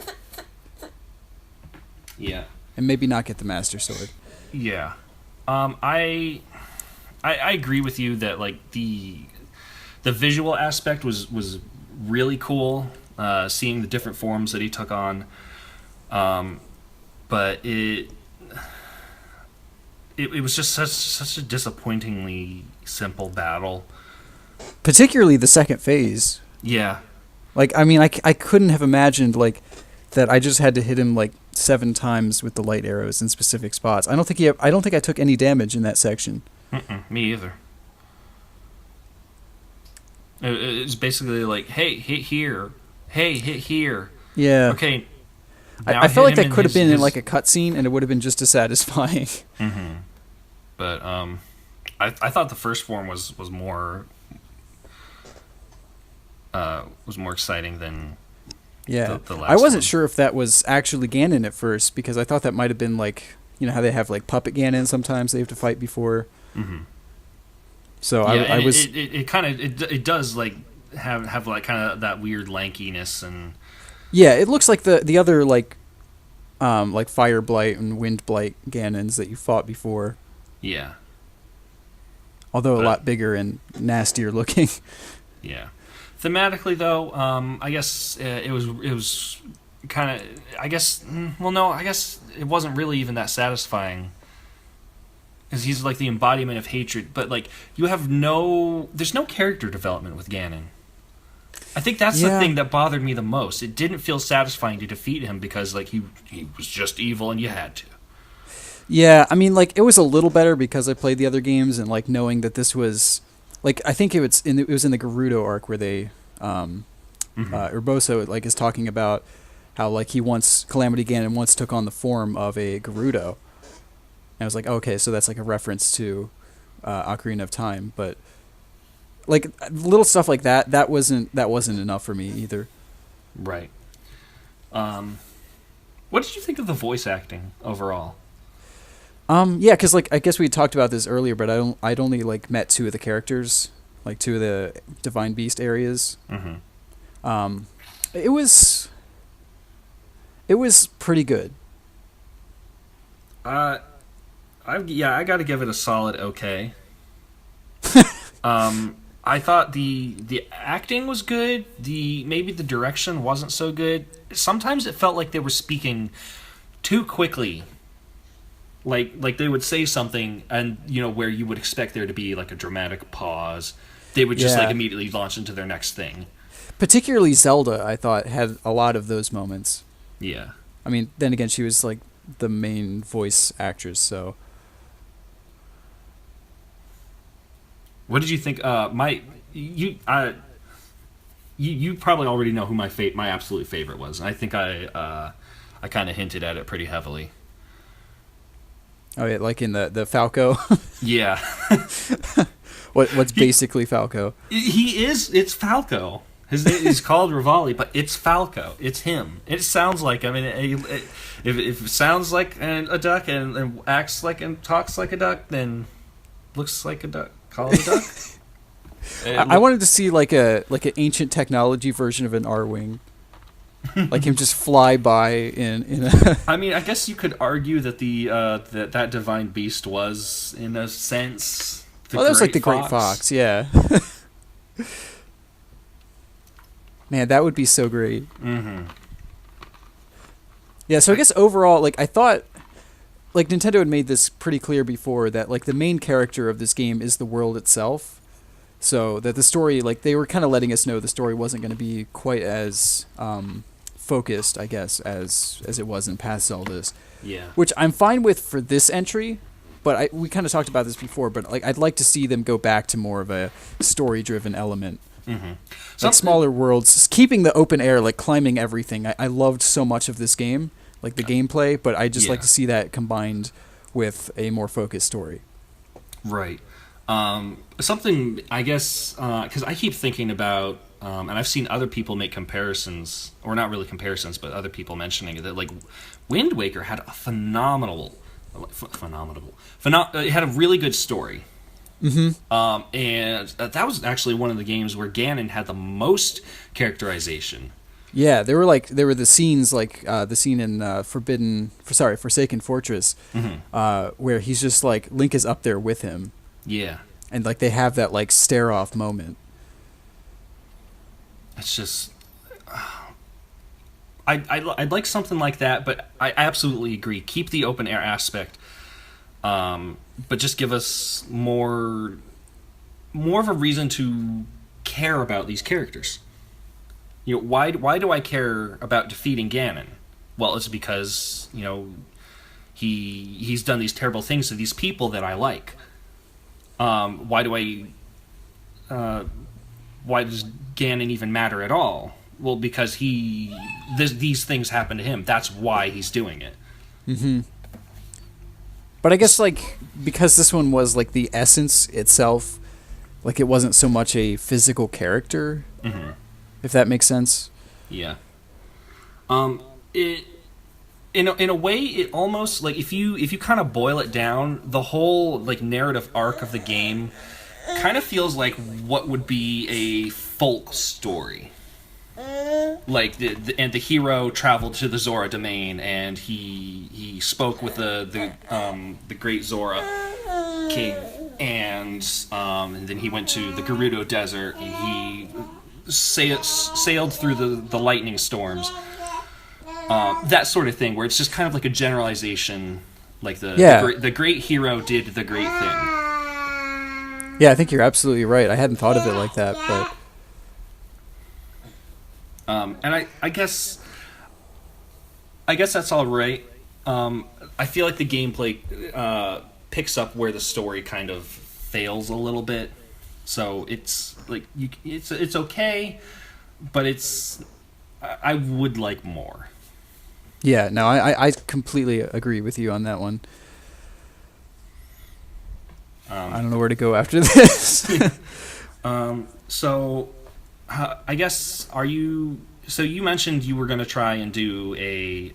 Yeah. And maybe not get the Master Sword. Yeah. I agree with you that, like, the visual aspect was really cool, seeing the different forms that he took on. But it was just such a disappointingly simple battle. Particularly the second phase. Yeah. Like, I mean, I couldn't have imagined, like, that I just had to hit him, like, 7 times with the light arrows in specific spots. I don't think I took any damage in that section. Me either. It's basically like, hey, hit here. Hey, hit here. Yeah. Okay. I felt like that could have been in, like, a cutscene, and it would have been just as satisfying. Mm-hmm. But I thought the first form was more exciting than the last. I wasn't one. sure if that was actually Ganon at first, because I thought that might have been, like, you know how they have, like, puppet Ganon sometimes they have to fight before. Mm-hmm. So yeah, I was. It kind of it does, like, have like kind of that weird lankiness and. Yeah, it looks like the other, like Fire Blight and Wind Blight Ganons that you fought before. Yeah. Although a lot bigger and nastier looking. Yeah. Thematically, though, I guess it was kind of. I guess. Well, no, I guess it wasn't really even that satisfying. Because he's like the embodiment of hatred, but, like, there's no character development with Ganon. I think that's the thing that bothered me the most. It didn't feel satisfying to defeat him because, like, he was just evil and you had to. Yeah, I mean, like, it was a little better because I played the other games and, like, knowing that this was, like, I think it was in the Gerudo arc where they, Urbosa, like, is talking about how, like, Calamity Ganon once took on the form of a Gerudo. And I was like, okay, so that's, like, a reference to Ocarina of Time, but, like, little stuff like that wasn't enough for me either. Right. What did you think of the voice acting overall? Yeah, because, like, I guess we talked about this earlier, but I'd only, like, met 2 of the characters, like 2 of the Divine Beast areas. Mm-hmm. It was pretty good. I got to give it a solid okay. I thought the acting was good. Maybe the direction wasn't so good. Sometimes it felt like they were speaking too quickly. Like they would say something, and, you know, where you would expect there to be, like, a dramatic pause, they would just like immediately launch into their next thing. Particularly Zelda, I thought, had a lot of those moments. Yeah. I mean, then again, she was, like, the main voice actress, so. What did you think? You probably already know who my absolute favorite was. I think I kind of hinted at it pretty heavily. Oh yeah, like in the Falco. Yeah. What's basically Falco? It's Falco. His name is called Rivali, but it's Falco. It's him. It sounds like, I mean, if it sounds like a duck and acts like and talks like a duck, then looks like a duck. Call it a duck. I wanted to see like an ancient technology version of an R-wing. Like him just fly by in a. I mean, I guess you could argue that that divine beast was, in a sense, that was like the Great Fox, yeah. Man, that would be so great. Mm-hmm. Yeah, so I guess overall, like, I thought, like, Nintendo had made this pretty clear before that, like, the main character of this game is the world itself. So that the story, like, they were kind of letting us know the story wasn't going to be quite as focused, I guess, as it was in past Zeldas. Yeah. Which I'm fine with for this entry, but we kind of talked about this before. But like, I'd like to see them go back to more of a story-driven element. Mm-hmm. Like smaller worlds, keeping the open air, like climbing everything. I loved so much of this game, like the gameplay, but I just like to see that combined with a more focused story. Right. Something, I guess, because I keep thinking about, and I've seen other people make comparisons, or not really comparisons, but other people mentioning that, like, Wind Waker had a it had a really good story. Mm-hmm. And that was actually one of the games where Ganon had the most characterization. Yeah, there were the scenes like the scene in Forsaken Fortress, where he's just like Link is up there with him. Yeah, and like they have that like stare off moment. It's just, I'd like something like that, but I absolutely agree. Keep the open air aspect, but just give us more of a reason to care about these characters. You know, why do I care about defeating Ganon? Well, it's because, you know, he's done these terrible things to these people that I like. Why does Ganon even matter at all? Well, because these things happen to him. That's why he's doing it. Mm-hmm. But I guess like because this one was like the essence itself, like it wasn't so much a physical character. Mm-hmm. If that makes sense. Yeah. It in a way it almost like if you kind of boil it down, the whole like narrative arc of the game kind of feels like what would be a folk story. Like the hero traveled to the Zora domain and he spoke with the great Zora king and then he went to the Gerudo Desert and he sailed through the lightning storms. That sort of thing, where it's just kind of like a generalization, like the great hero did the great thing. Yeah, I think you're absolutely right. I hadn't thought of it like that, but and I guess that's all right. I feel like the gameplay picks up where the story kind of fails a little bit, so it's like it's okay, but I would like more. Yeah, no, I completely agree with you on that one. I don't know where to go after this. So, I guess, so you mentioned you were going to try and do a,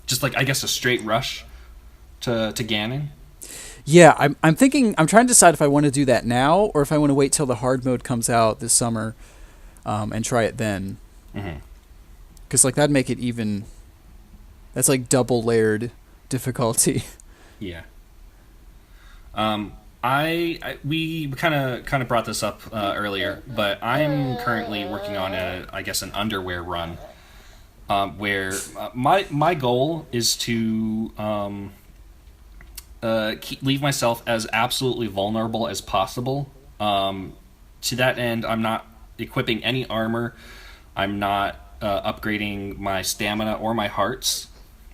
just like, I guess, a straight rush to Ganon? Yeah, I'm trying to decide if I want to do that now or if I want to wait till the hard mode comes out this summer and try it then. Mm-hmm. Because like that'd make it even. That's like double layered difficulty. Yeah. We kind of brought this up earlier, but I'm currently working on an underwear run, where my goal is to leave myself as absolutely vulnerable as possible. To that end, I'm not equipping any armor. I'm not upgrading my stamina or my hearts.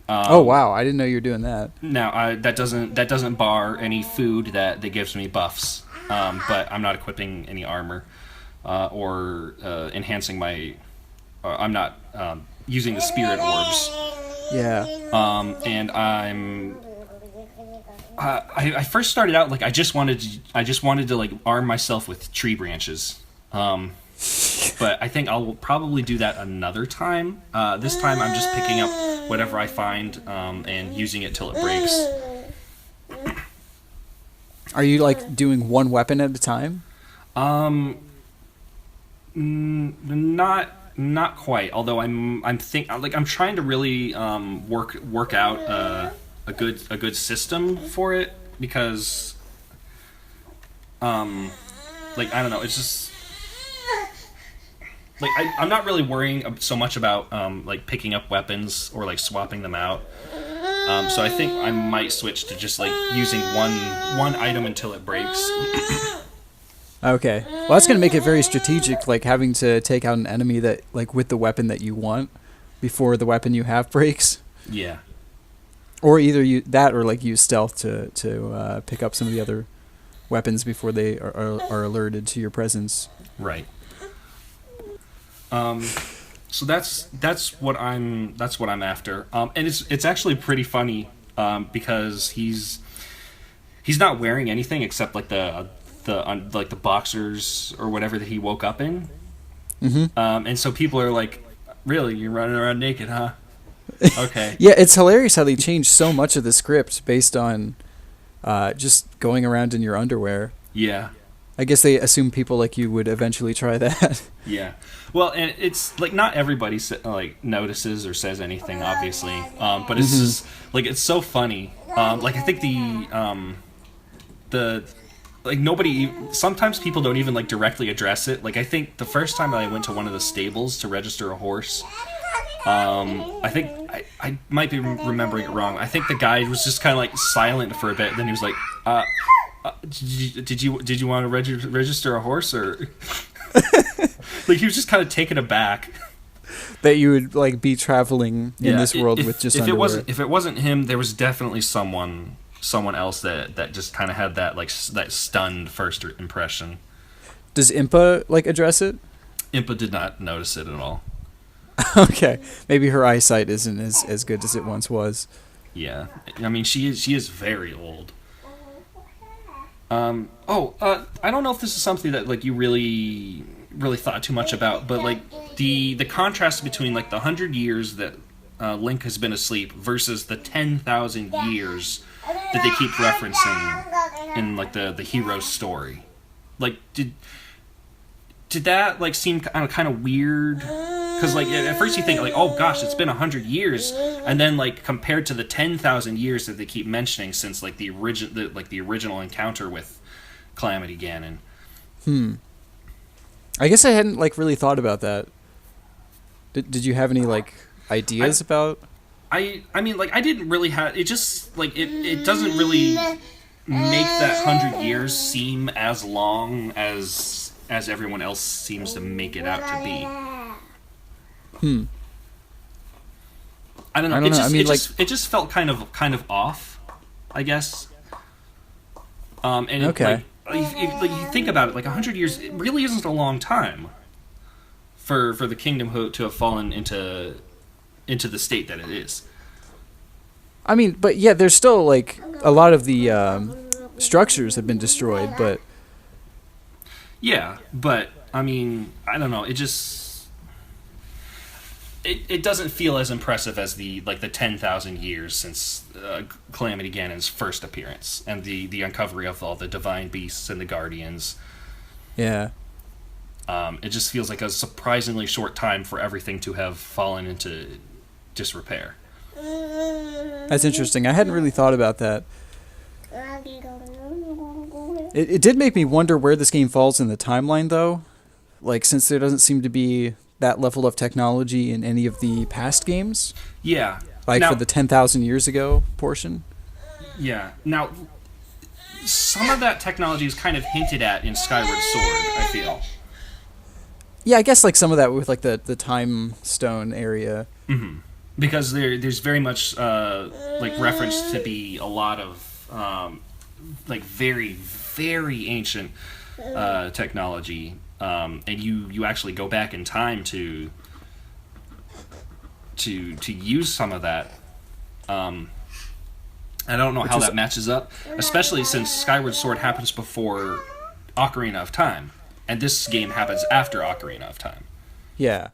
Oh wow! I didn't know you were doing that. Now that doesn't bar any food that gives me buffs. But I'm not equipping any armor or enhancing my. I'm not using the spirit orbs. Yeah. And I first started out like I just wanted to like arm myself with tree branches. But I think I'll probably do that another time. This time I'm just picking up whatever I find and using it till it breaks. Are you like doing one weapon at a time? Not quite. Although I'm trying to really work out a good system for it because like I don't know, it's just. Like I'm not really worrying so much about like picking up weapons or like swapping them out. So I think I might switch to just like using one item until it breaks. Okay. Well, that's going to make it very strategic, like having to take out an enemy that, like, with the weapon that you want before the weapon you have breaks. Yeah. Or either you that or like use stealth to pick up some of the other weapons before they are alerted to your presence. Right. So that's what I'm after. And it's actually pretty funny because he's not wearing anything except like the boxers or whatever that he woke up in. Mm-hmm. And so people are like, "Really, you're running around naked, huh?" Okay. Yeah, it's hilarious how they changed so much of the script based on just going around in your underwear. Yeah. I guess they assume people like you would eventually try that. Yeah. Well, and it's like not everybody like notices or says anything, obviously. But it's just like it's so funny. Like I think the like nobody. Sometimes people don't even like directly address it. Like I think the first time I went to one of the stables to register a horse, I think I might be remembering it wrong. I think the guy was just kind of like silent for a bit. Then he was like, did you want to register a horse or?" Like he was just kind of taken aback that you would like be traveling in this world with just underwear. If it wasn't him, there was definitely someone else that just kind of had that like that stunned first impression. Does Impa like address it? Impa did not notice it at all. Okay, maybe her eyesight isn't as good as it once was. Yeah, I mean she is very old. I don't know if this is something that like you really thought too much about, but like the contrast between like the 100 years that Link has been asleep versus the 10,000 years that they keep referencing in like the hero's story. Like did that like seem kind of weird? Because like at first you think like, oh gosh, it's been 100 years, and then like compared to the 10,000 years that they keep mentioning since like the original encounter with Calamity Ganon. I guess I hadn't like really thought about that. Did you have any like ideas about? I mean like I didn't really have it. Just like it doesn't really make that 100 years seem as long as everyone else seems to make it out to be. I don't know. It just felt kind of off, I guess. And okay. Like you think about it, like 100 years, it really isn't a long time for the kingdom to have fallen into the state that it is. I mean, but yeah, there's still like a lot of the structures have been destroyed, but yeah, but I mean, I don't know. It just it doesn't feel as impressive as the 10,000 years since Calamity Ganon's first appearance and the uncovery of all the divine beasts and the guardians. Yeah. It just feels like a surprisingly short time for everything to have fallen into disrepair. That's interesting. I hadn't really thought about that. It did make me wonder where this game falls in the timeline, though. Like, since there doesn't seem to be that level of technology in any of the past games. Yeah. Like now, for the 10,000 years ago portion. Yeah. Now, some of that technology is kind of hinted at in Skyward Sword, I feel. Yeah, I guess like some of that with like the time stone area. Mm-hmm. Because there's very much like reference to be a lot of like very, very ancient technology. And you actually go back in time to use some of that. I don't know how that matches up, especially since Skyward Sword happens before Ocarina of Time, and this game happens after Ocarina of Time. Yeah,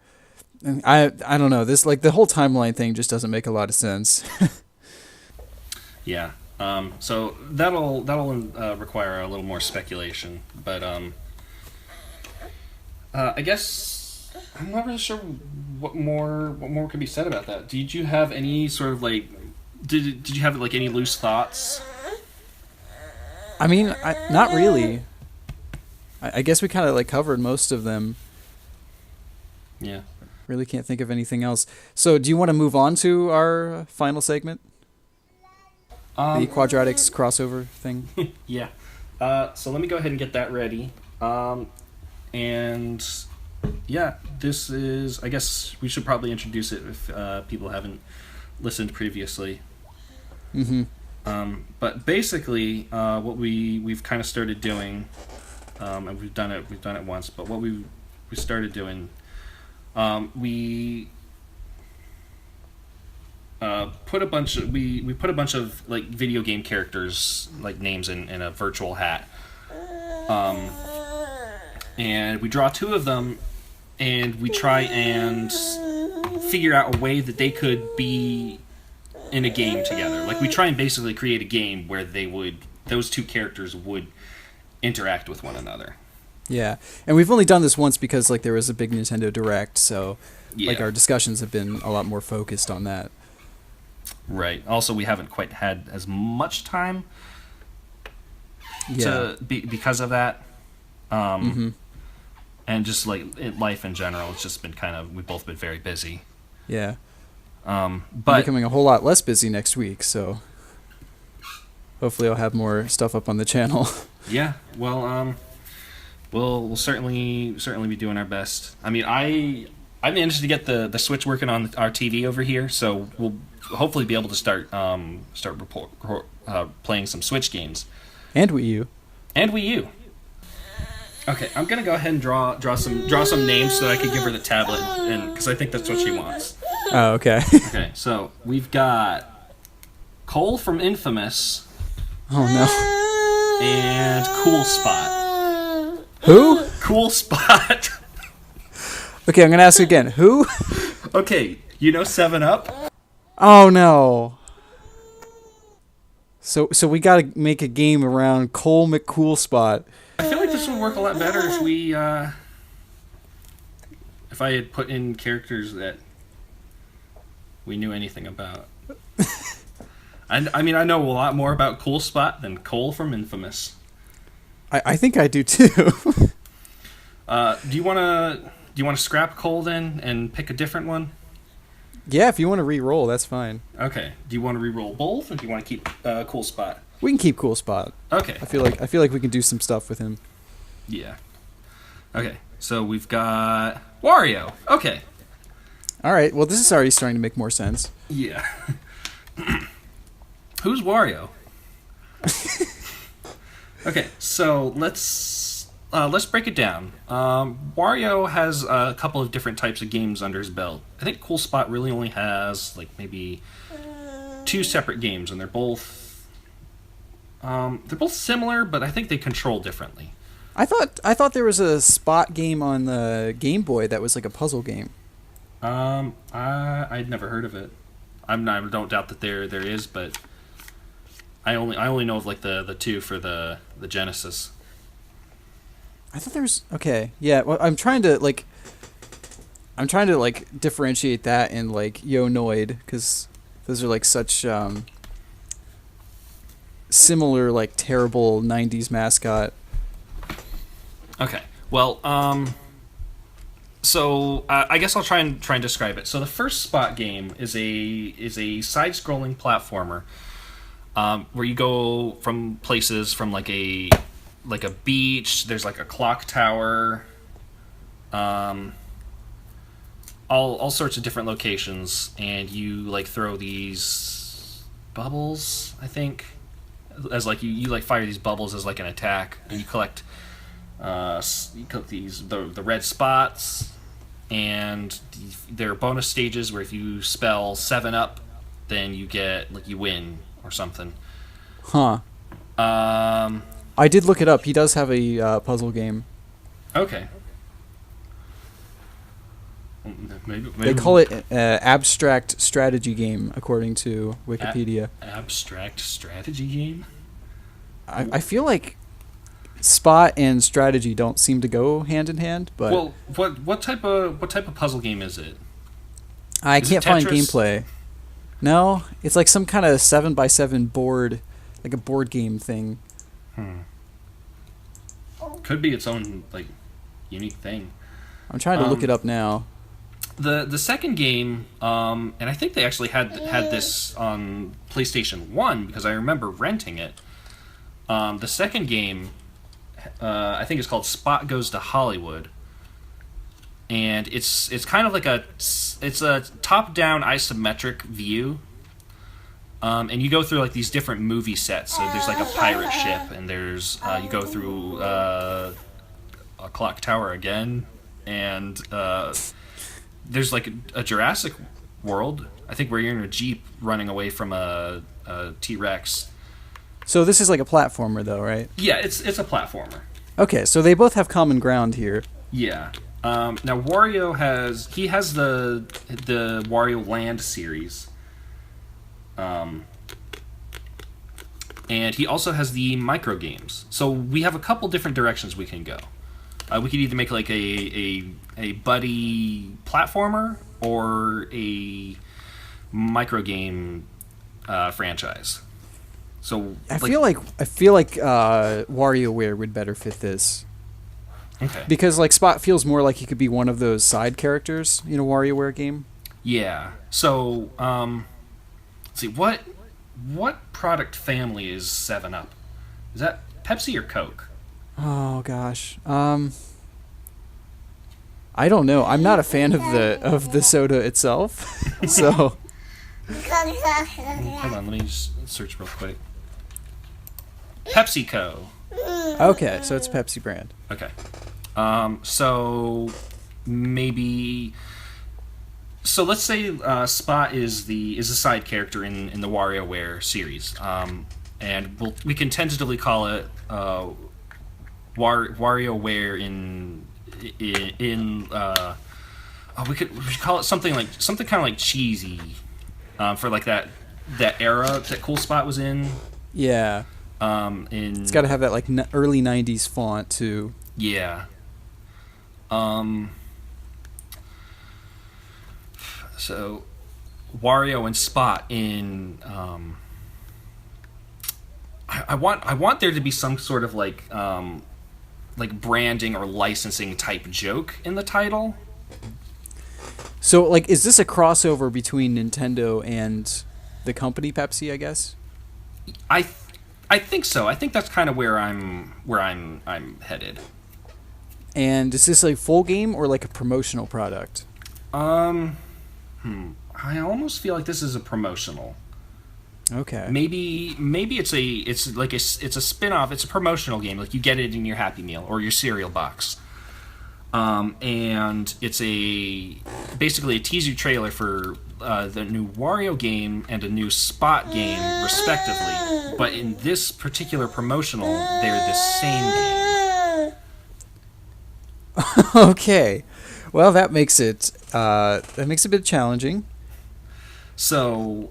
I don't know, this like the whole timeline thing just doesn't make a lot of sense. Yeah, so that'll require a little more speculation, but I guess I'm not really sure what more could be said about that. Did you have any sort of like did you have like any loose thoughts? I mean, not really. I guess we kind of like covered most of them. Yeah. Really can't think of anything else. So, do you want to move on to our final segment? The Quadratics crossover thing? Yeah. So let me go ahead and get that ready. And yeah, this is. I guess we should probably introduce it if people haven't listened previously. Mm-hmm. But basically, what we've kind of started doing, and we've done it once. But what we started doing, we put a bunch of like video game characters like names in a virtual hat, and we draw two of them, and we try and figure out a way that they could be in a game together. Like we try and basically create a game where those two characters would interact with one another. Yeah, and we've only done this once because like there was a big Nintendo Direct, so Yeah. like our discussions have been a lot more focused on that. Right. Also, we haven't quite had as much time Yeah. because of that. Mm-hmm. And just like life in general, it's just been we've both been very busy. Yeah. But Becoming a whole lot less busy next week, so hopefully I'll have more stuff up on the channel. yeah, well, we'll certainly be doing our best. I mean, I managed to get the Switch working on our TV over here, so we'll hopefully be able to start playing some Switch games And Wii U. and Wii U. Okay, I'm gonna go ahead and draw some names so that I can give her the tablet, and because I think that's what she wants. Oh, okay. Okay, so we've got Cole from Infamous Oh no. and Cool Spot. Who? Cool Spot. Okay, I'm gonna ask again. Who? Okay, you know 7-Up? Oh no. So we gotta make a game around Cole McCoolspot. I feel like this would work a lot better if we if I had put in characters that we knew anything about. I mean, I know a lot more about Cool Spot than Cole from Infamous. I think I do too. Do you wanna scrap Cole then and pick a different one? Yeah, if you want to re-roll, that's fine. Okay. Do you want to re-roll both, or do you want to keep Cool Spot? We can keep Cool Spot. Okay. I feel like we can do some stuff with him. Yeah. Okay. So we've got Wario. Okay. All right. Well, this is already starting to make more sense. Yeah. Who's Wario? Okay, so let's break it down. Wario has a couple of different types of games under his belt. I think Cool Spot really only has like maybe 2 separate games, and they're both similar, but I think they control differently. I thought there was a Spot game on the Game Boy that was like a puzzle game. I'd never heard of it. I don't doubt that there is, but I only know of like the 2 for the Genesis. I thought there was okay. Yeah, well, I'm trying to differentiate that and like Yo-Noid, because those are like such similar like terrible 90s mascot. Okay. Well, so I guess I'll try and describe it. So the first Spot game is a side-scrolling platformer where you go from places from like a beach. There's like a clock tower, all sorts of different locations, and you like throw these bubbles. I think as like you like fire these bubbles as like an attack, and you collect these the red spots, and there are bonus stages where if you spell 7-Up, then you get like you win or something. Huh. I did look it up. He does have a puzzle game. Okay. Maybe They call it abstract strategy game, according to Wikipedia. Abstract strategy game. I feel like Spot and strategy don't seem to go hand in hand, but Well, what type of puzzle game is it? I Is it can't find Tetris? gameplay. No, it's like some kind of 7x7 board, like a board game thing. Could be its own like unique thing. I'm trying to look it up now. The second game, and I think they actually had this on PlayStation 1 because I remember renting it. The second game, I think it's called Spot Goes to Hollywood, and it's kind of like it's a top-down isometric view, and you go through like these different movie sets. So there's like a pirate ship, and there's you go through a clock tower again, and there's like a Jurassic World, I think, where you're in a Jeep running away from a T-Rex. So this is like a platformer, though, right? Yeah, it's a platformer. Okay, so they both have common ground here. Yeah. Now Wario has the Wario Land series, and he also has the micro games. So we have a couple different directions we can go. We could either make like a buddy platformer or a micro game franchise. So I feel like WarioWare would better fit this. Okay. Because like Spot feels more like he could be one of those side characters in a WarioWare game. Yeah. So let's see, what product family is 7-Up? Is that Pepsi or Coke? Oh gosh. I don't know. I'm not a fan of the soda itself. So Hold on, let me just search real quick. PepsiCo. okay, so it's Pepsi brand. Okay. So maybe. So let's say Spot is a side character in the WarioWare series, and we can tentatively call it WarioWare we should call it something kind of like cheesy, for like that era that Cool Spot was in. Yeah. It's got to have that like early '90s font too. Yeah. So, Wario and Spot in. I want there to be some sort of like branding or licensing type joke in the title. So, like, is this a crossover between Nintendo and the company Pepsi? I guess. I think so. I think that's kind of where I'm headed. And is this a full game or like a promotional product? I almost feel like this is a promotional. Okay. Maybe it's a spin-off. It's a promotional game. Like you get it in your Happy Meal or your cereal box. And it's basically a teaser trailer for the new Wario game and a new Spot game, respectively. But in this particular promotional, they're the same game. Okay. Well, that makes it a bit challenging. So,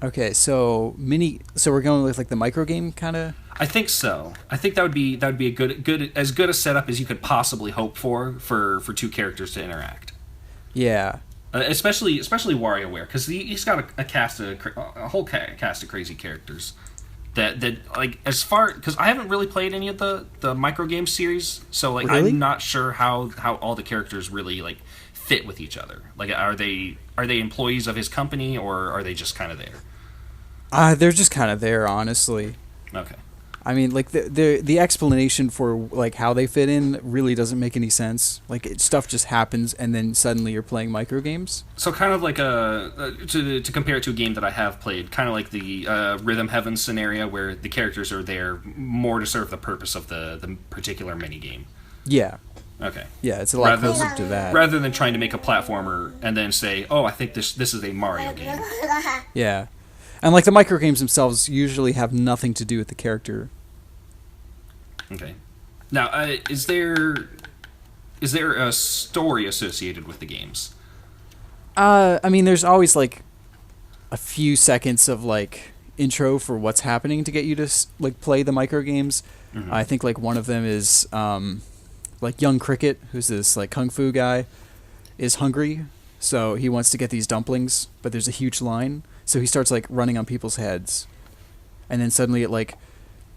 okay, so we're going with like the micro game kind of. I think so. I think that would be a good a setup as you could possibly hope for two characters to interact. Yeah. Especially WarioWare, because he's got a whole cast of crazy characters. That like as far because I haven't really played any of the micro game series, so like really? I'm not sure how all the characters really like fit with each other. Like are they employees of his company or are they just kind of there? They're just kind of there, honestly. Okay. I mean, like the explanation for like how they fit in really doesn't make any sense. Like stuff just happens, and then suddenly you're playing micro games. So kind of like to compare it to a game that I have played, kind of like the Rhythm Heaven scenario, where the characters are there more to serve the purpose of the particular mini game. Yeah. Okay. Yeah, it's a lot closer to that. Rather than trying to make a platformer and then say, "Oh, I think this is a Mario game." Yeah. And like the micro games themselves usually have nothing to do with the character. Okay. Now, is there a story associated with the games? I mean, there's always like a few seconds of like intro for what's happening to get you to like play the micro games. Mm-hmm. I think like one of them is like Young Cricket, who's this like kung fu guy, is hungry, so he wants to get these dumplings, but there's a huge line. So he starts like running on people's heads, and then suddenly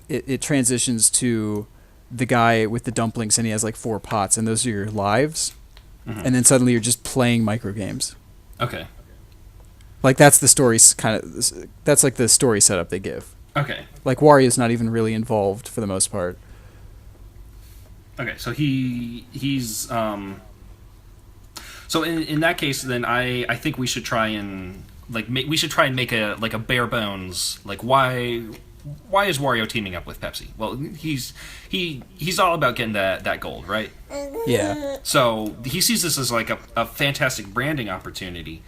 it transitions to the guy with the dumplings, and he has like 4 pots, and those are your lives. Mm-hmm. And then suddenly you're just playing micro games. Okay. Like that's the story's that's like the story setup they give. Okay. Like Wario's not even really involved for the most part. Okay, so he's so in that case, then I think we should try and make a bare bones, like why is Wario teaming up with Pepsi? Well, he's all about getting that gold, right? Yeah. So he sees this as like a fantastic branding opportunity.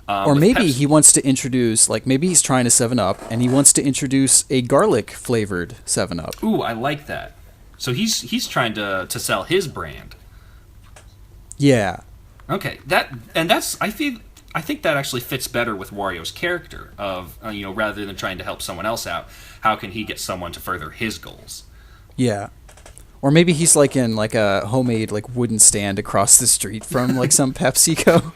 Or maybe he wants to introduce, like maybe he's trying to 7-Up and he wants to introduce a garlic flavored 7-Up. Ooh, I like that. So he's trying to sell his brand. Yeah. Okay, that's I think that actually fits better with Wario's character of rather than trying to help someone else out, how can he get someone to further his goals? Yeah. Or maybe he's like in like a homemade like wooden stand across the street from like some PepsiCo.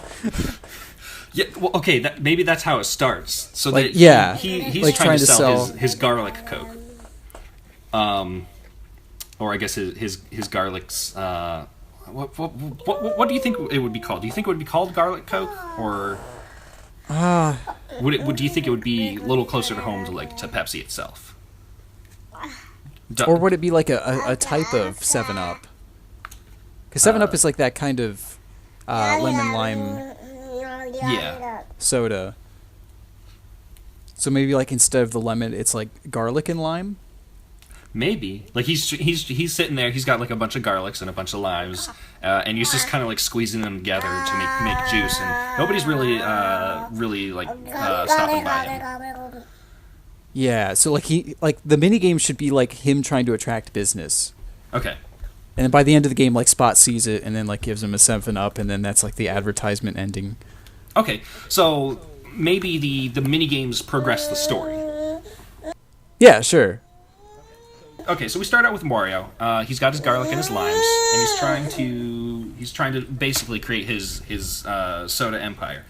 Yeah, well, okay, maybe that's how it starts. So like, that he's like trying to sell his garlic Coke. Or I guess his garlic's. What do you think it would be called? Do you think it would be called garlic Coke, or do you think it would be a little closer to home to Pepsi itself? Or would it be like a type of 7-Up? Because 7-Up is like that kind of lemon lime soda. So maybe like instead of the lemon, it's like garlic and lime. Maybe like he's sitting there. He's got like a bunch of garlics and a bunch of limes, and he's just kind of like squeezing them together to make juice. And nobody's really stopping by him. Yeah, so like the mini game should be like him trying to attract business. Okay. And then by the end of the game, like Spot sees it and then like gives him a 7-Up, and then that's like the advertisement ending. Okay, so maybe the mini games progress the story. Yeah, sure. Okay, so we start out with Wario. He's got his garlic and his limes, and he's trying to basically create his soda empire.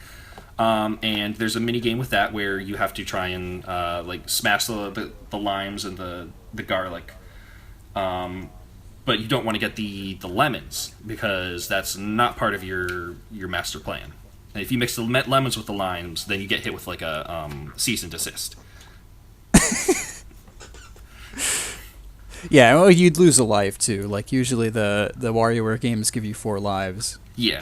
And there's a mini game with that where you have to try and like smash the limes and the garlic. But you don't want to get the lemons because that's not part of your master plan. And if you mix the lemons with the limes, then you get hit with like a cease and desist. Yeah, well, you'd lose a life too. Like usually the WarioWare games give you 4 lives. Yeah.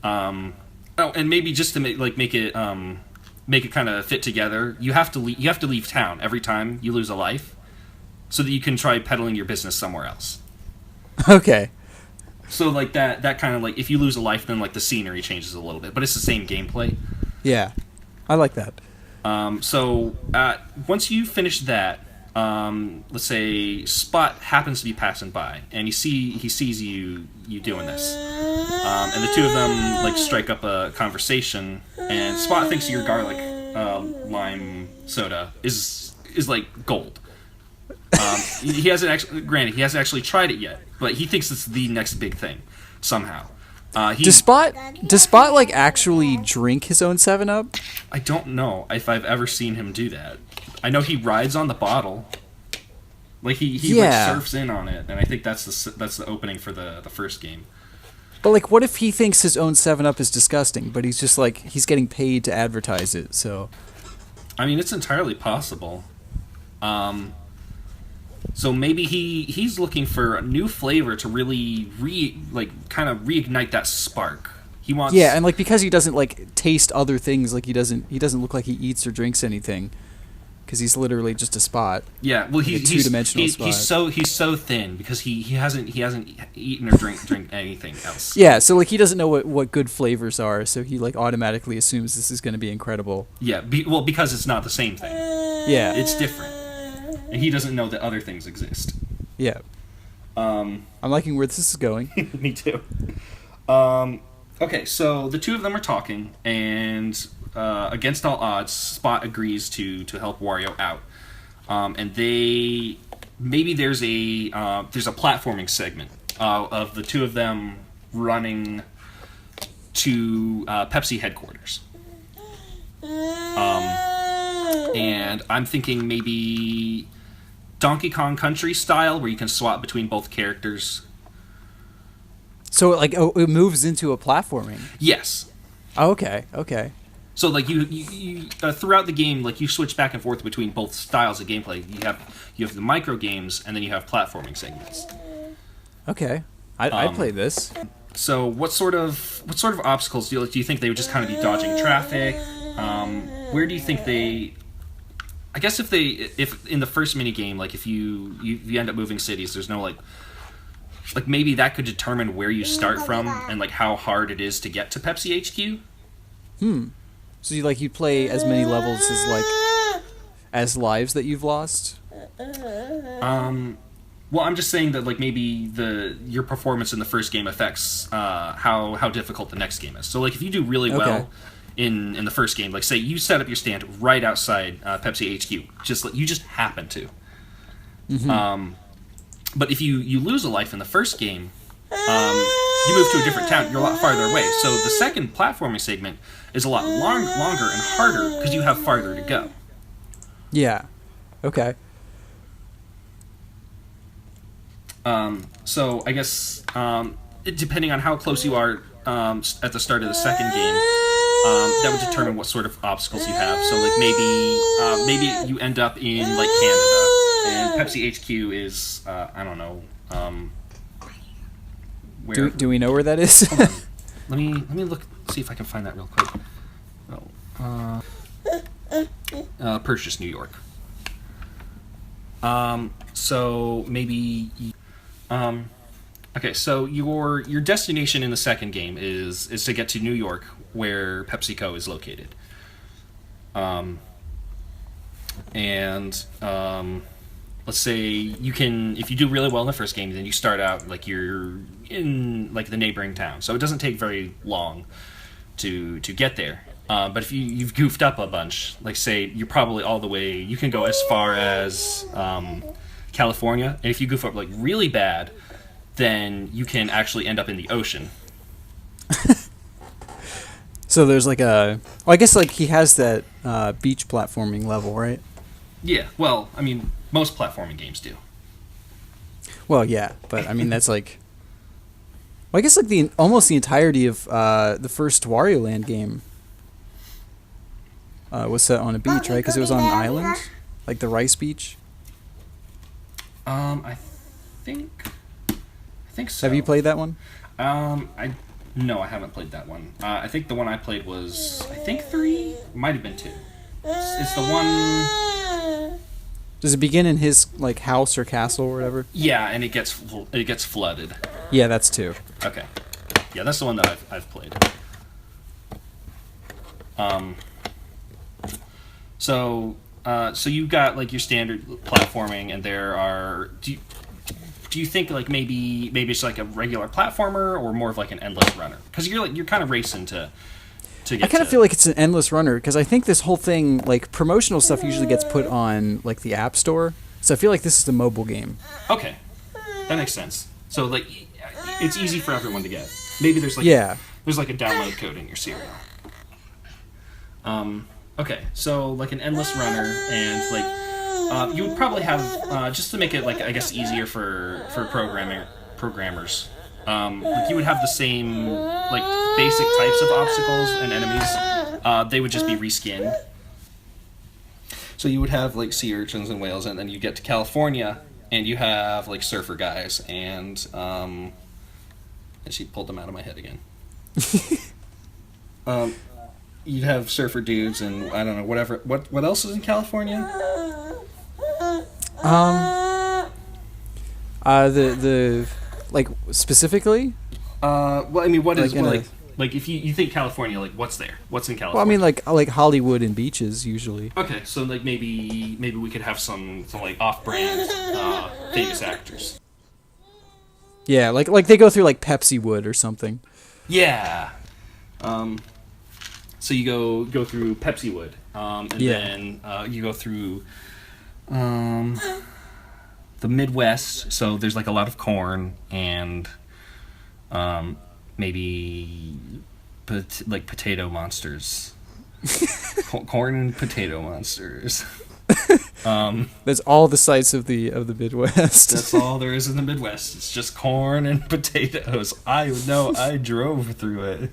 Oh, and maybe just to make it kind of fit together, you have to leave town every time you lose a life, so that you can try peddling your business somewhere else. Okay. So like that kind of like if you lose a life, then like the scenery changes a little bit, but it's the same gameplay. Yeah, I like that. So once you finish that, let's say Spot happens to be passing by, and he sees you doing this, and the two of them like strike up a conversation, and Spot thinks your garlic lime soda is like gold. He hasn't actually tried it yet, but he thinks it's the next big thing somehow. Does Spot like actually drink his own 7-Up? I don't know if I've ever seen him do that. I know he rides on the bottle, like he like surfs in on it, and I think that's the opening for the first game. But like, what if he thinks his own 7-Up is disgusting, but he's just like he's getting paid to advertise it? So, I mean, it's entirely possible. So maybe he's looking for a new flavor to really kind of reignite that spark. He wants and like because he doesn't like taste other things, like he doesn't look like he eats or drinks anything, because he's literally just a Spot. Yeah, well, he's a 2-dimensional Spot. He's so thin because he hasn't eaten or drink anything else. Yeah, so like he doesn't know what good flavors are, so he like automatically assumes this is going to be incredible. Yeah, because it's not the same thing. Yeah, it's different. And he doesn't know that other things exist. Yeah. I'm liking where this is going. Me too. Okay, so the two of them are talking, and against all odds, Spot agrees to help Wario out. And there's a platforming segment of the two of them running to Pepsi headquarters. And I'm thinking maybe Donkey Kong Country style, where you can swap between both characters. So it moves into a platforming? Yes. Oh, okay. So like you throughout the game, like you switch back and forth between both styles of gameplay. You have the micro games, and then you have platforming segments. Okay, I play this. So what sort of obstacles do you think they would just kind of be dodging traffic? Where do you think they? I guess if in the first mini game, like if you end up moving cities, there's no like maybe that could determine where you start from and like how hard it is to get to Pepsi HQ. So you play as many levels as lives that you've lost? Well, I'm just saying that like maybe your performance in the first game affects how difficult the next game is. So like if you do really well in the first game, like say you set up your stand right outside Pepsi HQ, you just happen to. Mm-hmm. But if you lose a life in the first game, you move to a different town. You're a lot farther away. So the second platforming segment is a lot longer and harder because you have farther to go. Yeah. Okay. So I guess depending on how close you are at the start of the second game, that would determine what sort of obstacles you have. So like maybe you end up in like Canada, and Pepsi HQ is I don't know. Where? Do we know where that is? Hold on. Let me look, see if I can find that real quick. Purchase, New York. So maybe. Okay, so your destination in the second game is to get to New York, where PepsiCo is located. Let's say if you do really well in the first game, then you start out like you're in like the neighboring town. So it doesn't take very long to get there. But if you've goofed up a bunch, like say you're probably all the way, you can go as far as California. And if you goof up like really bad, then you can actually end up in the ocean. So there's I guess like he has that beach platforming level, right? Yeah, well, I mean, most platforming games do. Well, yeah, but I mean that's like, well, I guess like almost the entirety of the first Wario Land game was set on a beach, right? Because it was on an island, like the Rice Beach. I think so. Have you played that one? No, I haven't played that one. I think the one I played was 3, might have been 2. It's the one. Does it begin in his like house or castle or whatever? Yeah, and it gets flooded. Yeah, that's 2. Okay, yeah, that's the one that I've played. So you got like your standard platforming, and there are. Do you think like maybe it's like a regular platformer or more of like an endless runner? Because you're kind of racing to get. I kind of feel like it's an endless runner because I think this whole thing, like promotional stuff, usually gets put on like the App Store. So I feel like this is a mobile game. Okay, that makes sense. So like, it's easy for everyone to get. Maybe there's like there's like a download code in your serial. Okay, so like an endless runner, and like you would probably have just to make it like I guess easier for programmers. Like you would have the same like basic types of obstacles and enemies. They would just be reskinned. So you would have like sea urchins and whales, and then you get to California, and you have like surfer guys, and she pulled them out of my head again. You'd have surfer dudes, and I don't know whatever. What else is in California? The like specifically. Well, I mean, what is like if you think California, like what's there? What's in California? Well, I mean, like Hollywood and beaches usually. Okay, so like maybe we could have some like off-brand famous actors. Yeah, like they go through like Pepsi Wood or something. Yeah. So you go through Pepsi Wood, and then you go through the Midwest. So there's like a lot of corn and maybe like potato monsters. Corn and potato monsters. That's all the sites of the Midwest. That's all there is in the Midwest. It's just corn and potatoes. I know. I drove through it.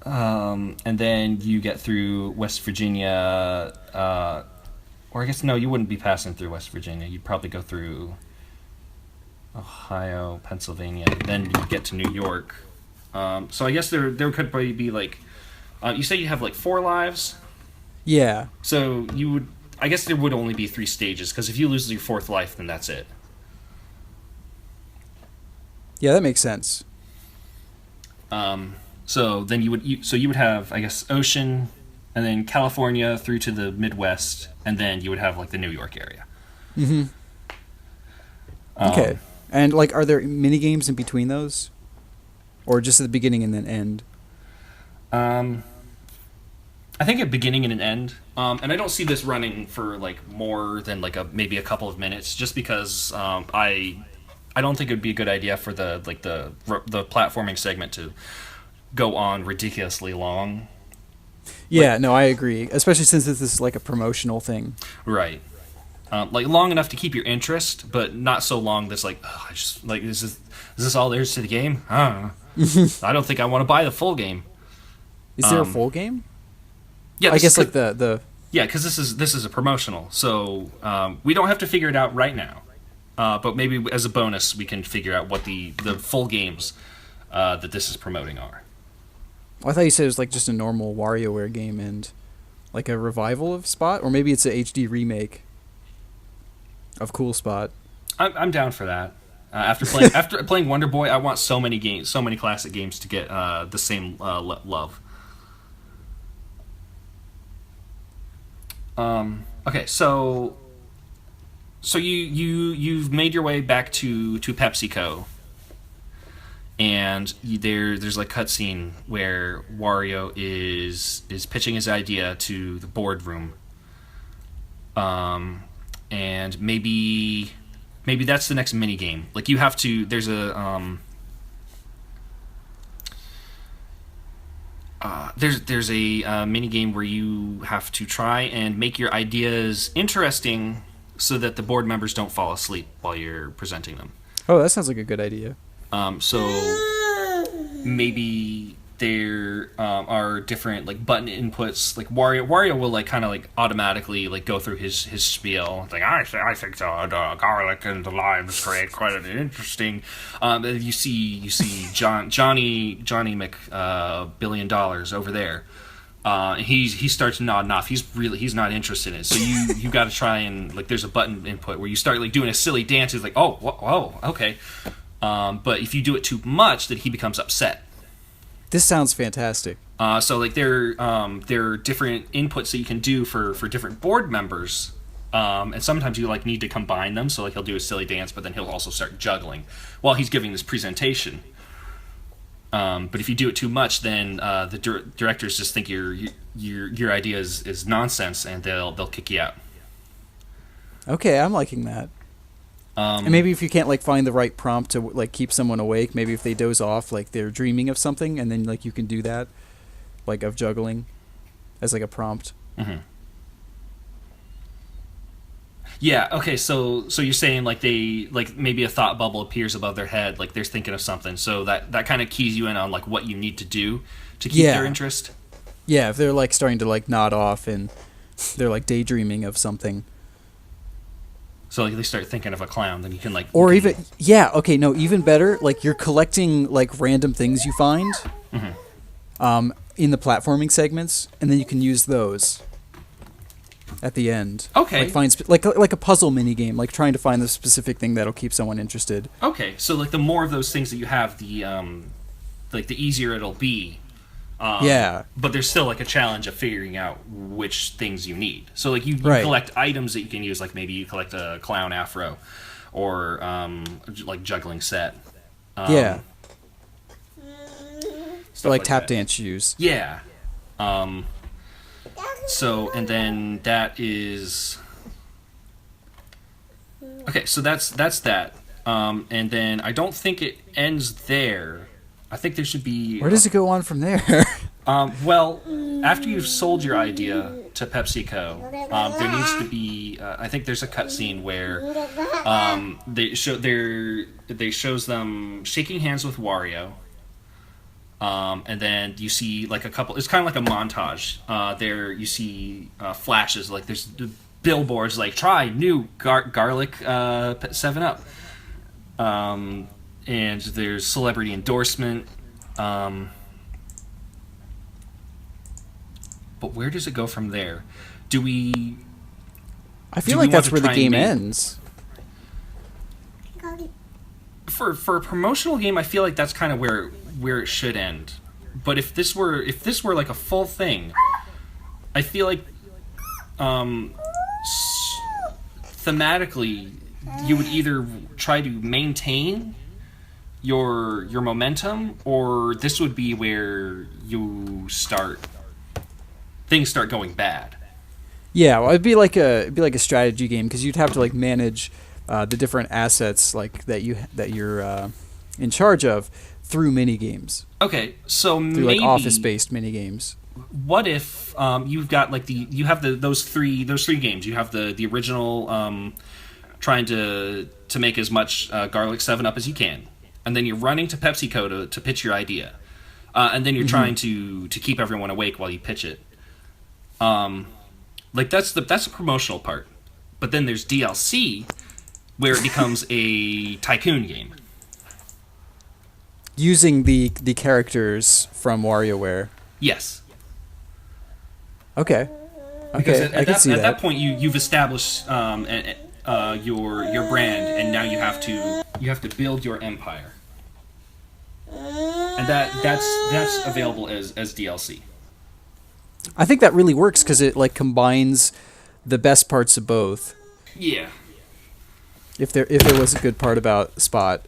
And then you get through West Virginia, or I guess no, you wouldn't be passing through West Virginia. You'd probably go through Ohio, Pennsylvania, then you get to New York. So I guess there could probably be like, you say you have like 4 lives. Yeah. So I guess there would only be 3 stages, because if you lose your 4th life, then that's it. Yeah, that makes sense. So then you would have, I guess, Ocean, and then California through to the Midwest, and then you would have like the New York area. Mm-hmm. Okay. And like, are there mini games in between those, or just at the beginning and then end? I think a beginning and an end, and I don't see this running for like more than like maybe a couple of minutes, just because I don't think it would be a good idea for the platforming segment to go on ridiculously long. Yeah, no, I agree. Especially since this is like a promotional thing. Right. Like long enough to keep your interest, but not so long that's like, I just like is this all there is to the game? I don't know. I don't think I want to buy the full game. Is there a full game? Yeah, I guess like the yeah, because this is a promotional, so we don't have to figure it out right now. But maybe as a bonus, we can figure out what the full games that this is promoting are. I thought you said it was like just a normal WarioWare game and like a revival of Spot, or maybe it's a HD remake of Cool Spot. I'm down for that. After playing Wonder Boy, I want so many games, so many classic games to get the same love. Okay, so you've made your way back to PepsiCo. And there's like cutscene where Wario is pitching his idea to the boardroom, and maybe that's the next mini game. Like you have to. There's a there's a mini game where you have to try and make your ideas interesting so that the board members don't fall asleep while you're presenting them. Oh, that sounds like a good idea. So maybe there are different like button inputs. Like Wario will like kind of like automatically like go through his spiel. Like I think the garlic and the limes create quite an interesting. You see Johnny Mc $1 billion over there. He starts nodding off. He's not interested in it. So you got to try and like there's a button input where you start like doing a silly dance. It's like whoa okay. But if you do it too much, then he becomes upset. This sounds fantastic. So like there are different inputs that you can do for different board members, and sometimes you like need to combine them. So like he'll do a silly dance, but then he'll also start juggling while he's giving this presentation. But if you do it too much, then the directors just think your idea is nonsense, and they'll kick you out. Okay, I'm liking that. And maybe if you can't like find the right prompt to like keep someone awake, maybe if they doze off, like they're dreaming of something, and then like you can do that, like of juggling, as like a prompt. Mm-hmm. Yeah. Okay. So you're saying like they like maybe a thought bubble appears above their head, like they're thinking of something, so that kind of keys you in on like what you need to do to keep their interest. Yeah, if they're like starting to like nod off and they're like daydreaming of something. So like they start thinking of a clown, then you can like... Or even... Yeah, okay, no, even better, like you're collecting like random things you find in the platforming segments, and then you can use those at the end. Okay. Like find like a puzzle mini game, like trying to find the specific thing that'll keep someone interested. Okay, so like the more of those things that you have, the like the easier it'll be. Yeah. But there's still like a challenge of figuring out which things you need. So like you collect items that you can use, like maybe you collect a clown afro or like juggling set. Yeah. Or like tap that. dance shoes. Yeah. So and then that is okay. So that's that. And then I don't think it ends there. I think there should be... Where does it go on from there? Well, after you've sold your idea to PepsiCo, there needs to be... I think there's a cutscene where they shows them shaking hands with Wario, And then you see like a couple. It's kind of like a montage. There you see flashes. Like there's billboards like try new garlic 7-Up. And there's celebrity endorsement. But where does it go from there? Do we? I feel like that's where the game ends. For a promotional game, I feel like that's kind of where it should end. But if this were like a full thing, I feel like thematically you would either try to maintain your momentum, or this would be where things start going bad. Yeah, well, it'd be like a strategy game, because you'd have to like manage the different assets like that you're in charge of through mini games. Okay, so through maybe like office-based mini games. What if you've got like those three games? You have the original, trying to make as much garlic 7-Up as you can, and then you're running to PepsiCo to pitch your idea, and then you're trying to keep everyone awake while you pitch it. Like that's the promotional part, but then there's DLC where it becomes a tycoon game using the characters from WarioWare. Yes. Okay. Because okay, I can see that. At that point, you've established your brand, and now you have to build your empire, and that's available as DLC. I think that really works because it like combines the best parts of both. Yeah. If there was a good part about Spot.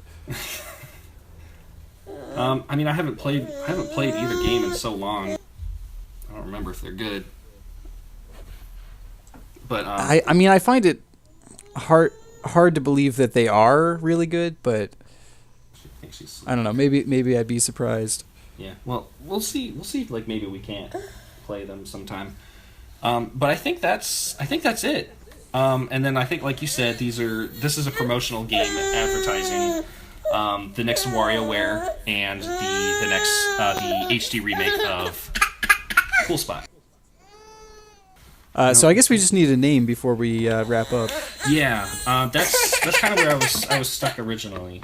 I mean, I haven't played either game in so long. I don't remember if they're good. But I mean, I find it hard to believe that they are really good, but I don't know. Maybe I'd be surprised. Yeah. Well, we'll see. We'll see if like maybe we can't play them sometime. But I think that's it. And then I think, like you said, this is a promotional game advertising the next WarioWare and the next the HD remake of Cool Spot. So I guess we just need a name before we wrap up. Yeah, that's kind of where I was stuck originally.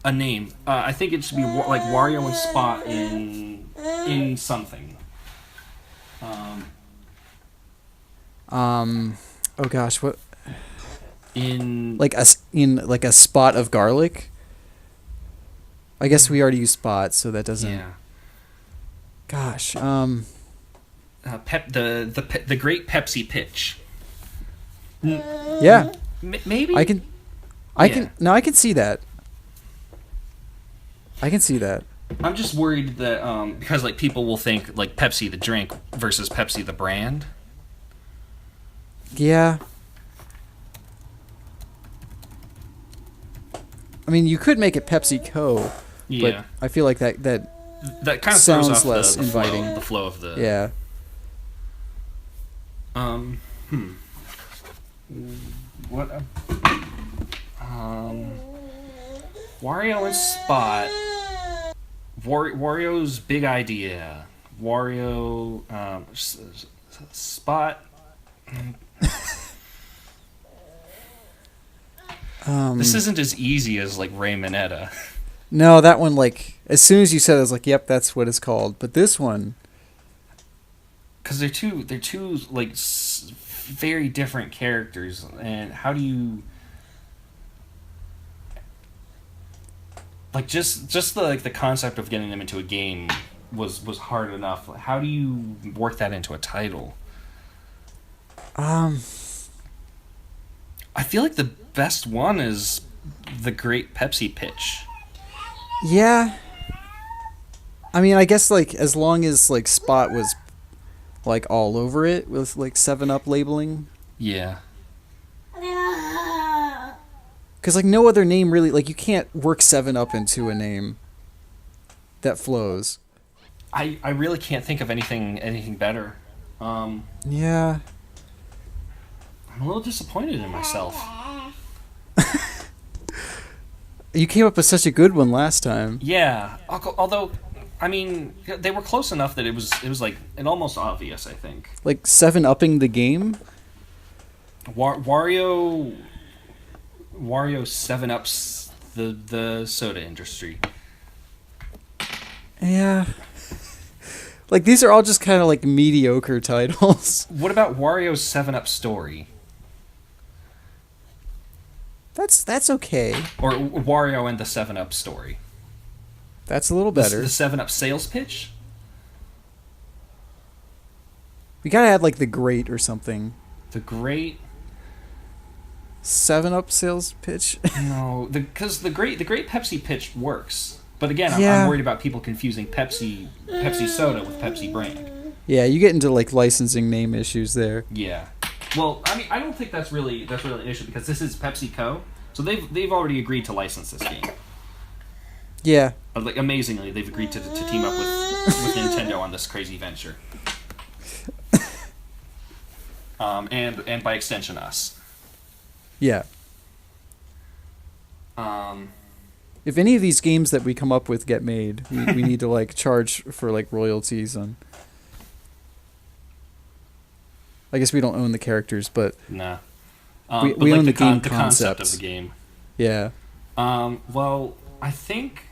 A name. I think it should be like Wario and Spot in something. Oh gosh, what? In a spot of garlic. I guess we already used Spot, so that doesn't. Yeah. Gosh. The great Pepsi pitch. Yeah. Maybe. I can see that. I can see that. I'm just worried that because like people will think like Pepsi the drink versus Pepsi the brand. Yeah. I mean, you could make it PepsiCo, but I feel like that kind of sounds throws off less the inviting. the flow of the Yeah. What? Wario and Spot. Wario's big idea. Wario, Spot. This isn't as easy as like Ray Minetta. No, that one, like, as soon as you said it, I was like, yep, that's what it's called. But this one, because they're two like very different characters, and how do you like just the concept of getting them into a game was hard enough. How do you work that into a title? I feel like the best one is the Great Pepsi Pitch. Yeah. I mean, I guess like as long as like Spot was like all over it with like 7-Up labeling. Yeah. Because like no other name really, like you can't work 7-Up into a name that flows. I really can't think of anything better. Yeah. I'm a little disappointed in myself. You came up with such a good one last time. Yeah, although, I mean, they were close enough that it was like it almost obvious. I think Like 7-upping the game. Wario 7-ups the soda industry. Yeah. Like, these are all just kind of like mediocre titles. What about Wario's 7-Up story? That's okay. Or Wario and the 7-Up story? That's a little better. The 7-Up sales pitch? We gotta add like the great or something. The great... 7-Up sales pitch? No, because the great Pepsi pitch works. But again, Yeah. I'm worried about people confusing Pepsi soda with Pepsi brand. Yeah, you get into like licensing name issues there. Yeah. Well, I mean, I don't think that's really an issue because this is PepsiCo, so they've already agreed to license this game. Yeah. But like amazingly, they've agreed to team up with Nintendo on this crazy venture. And by extension, us. Yeah. If any of these games that we come up with get made, we need to like charge for like royalties on. I guess we don't own the characters, but Nah. we but own like the game the concept concepts. of the game. Yeah. Well, I think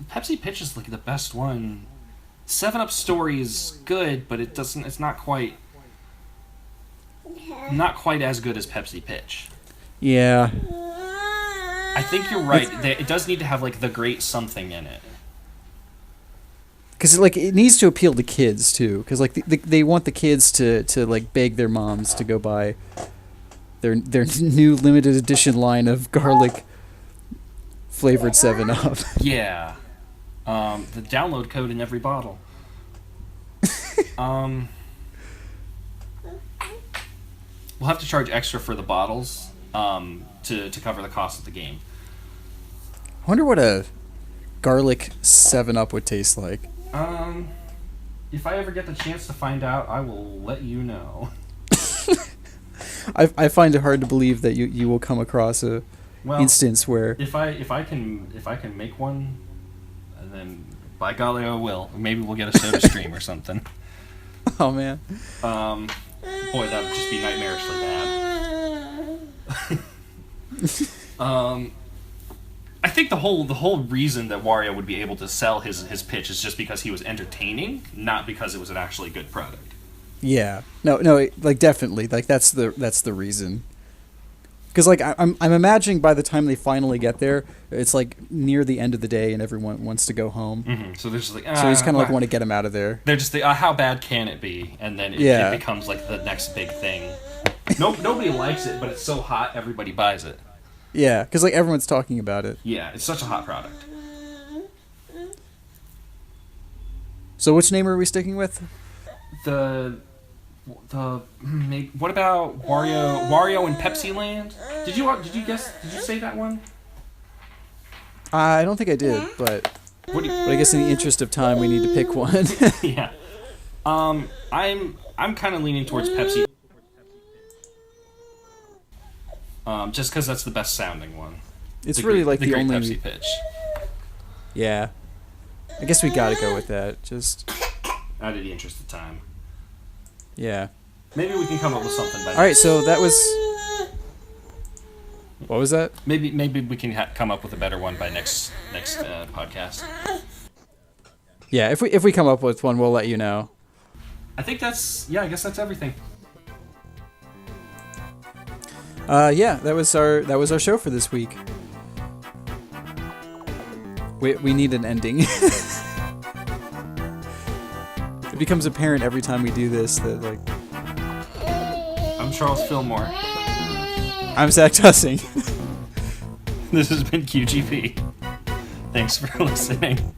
Pepsi Pitch is like the best one. 7-Up story is good, but it's not quite as good as Pepsi Pitch. Yeah. I think you're right. It does need to have like the great something in it. Because like it needs to appeal to kids too. Because like they want the kids to like beg their moms to go buy their new limited edition line of garlic flavored 7-Up. Yeah. The download code in every bottle. We'll have to charge extra for the bottles to cover the cost of the game. I wonder what a garlic 7-Up would taste like. If I ever get the chance to find out, I will let you know. I find it hard to believe that you will come across a instance where if I can make one, and then by golly I will. Maybe we'll get a soda stream or something. Oh man. Boy, that would just be nightmarishly bad. I think the whole reason that Wario would be able to sell his pitch is just because he was entertaining, not because it was an actually good product. Yeah. No, like definitely. Like that's the reason. Because like I'm imagining by the time they finally get there, it's like near the end of the day and everyone wants to go home. Mm-hmm. So they're just like, so he's kind of like want to get him out of there. They're just how bad can it be? And then it becomes like the next big thing. Nobody likes it, but it's so hot, everybody buys it. Yeah, because like everyone's talking about it. Yeah, it's such a hot product. So which name are we sticking with? What about Wario and Pepsi Land? Did you say that one? I don't think I did, but I guess in the interest of time, we need to pick one. Yeah. I'm kind of leaning towards Pepsi. Just because that's the best sounding one. It's really like the great only Pepsi pitch. Yeah. I guess we gotta go with that. Just out of the interest of time. Yeah. Maybe we can come up with something by All right, so that was... What was that? Maybe we can come up with a better one by next podcast. Yeah, if we come up with one, we'll let you know. I think I guess that's everything. Yeah, that was our show for this week. We need an ending. It becomes apparent every time we do this that like. I'm Charles Fillmore. I'm Zach Tussing. This has been QGP. Thanks for listening.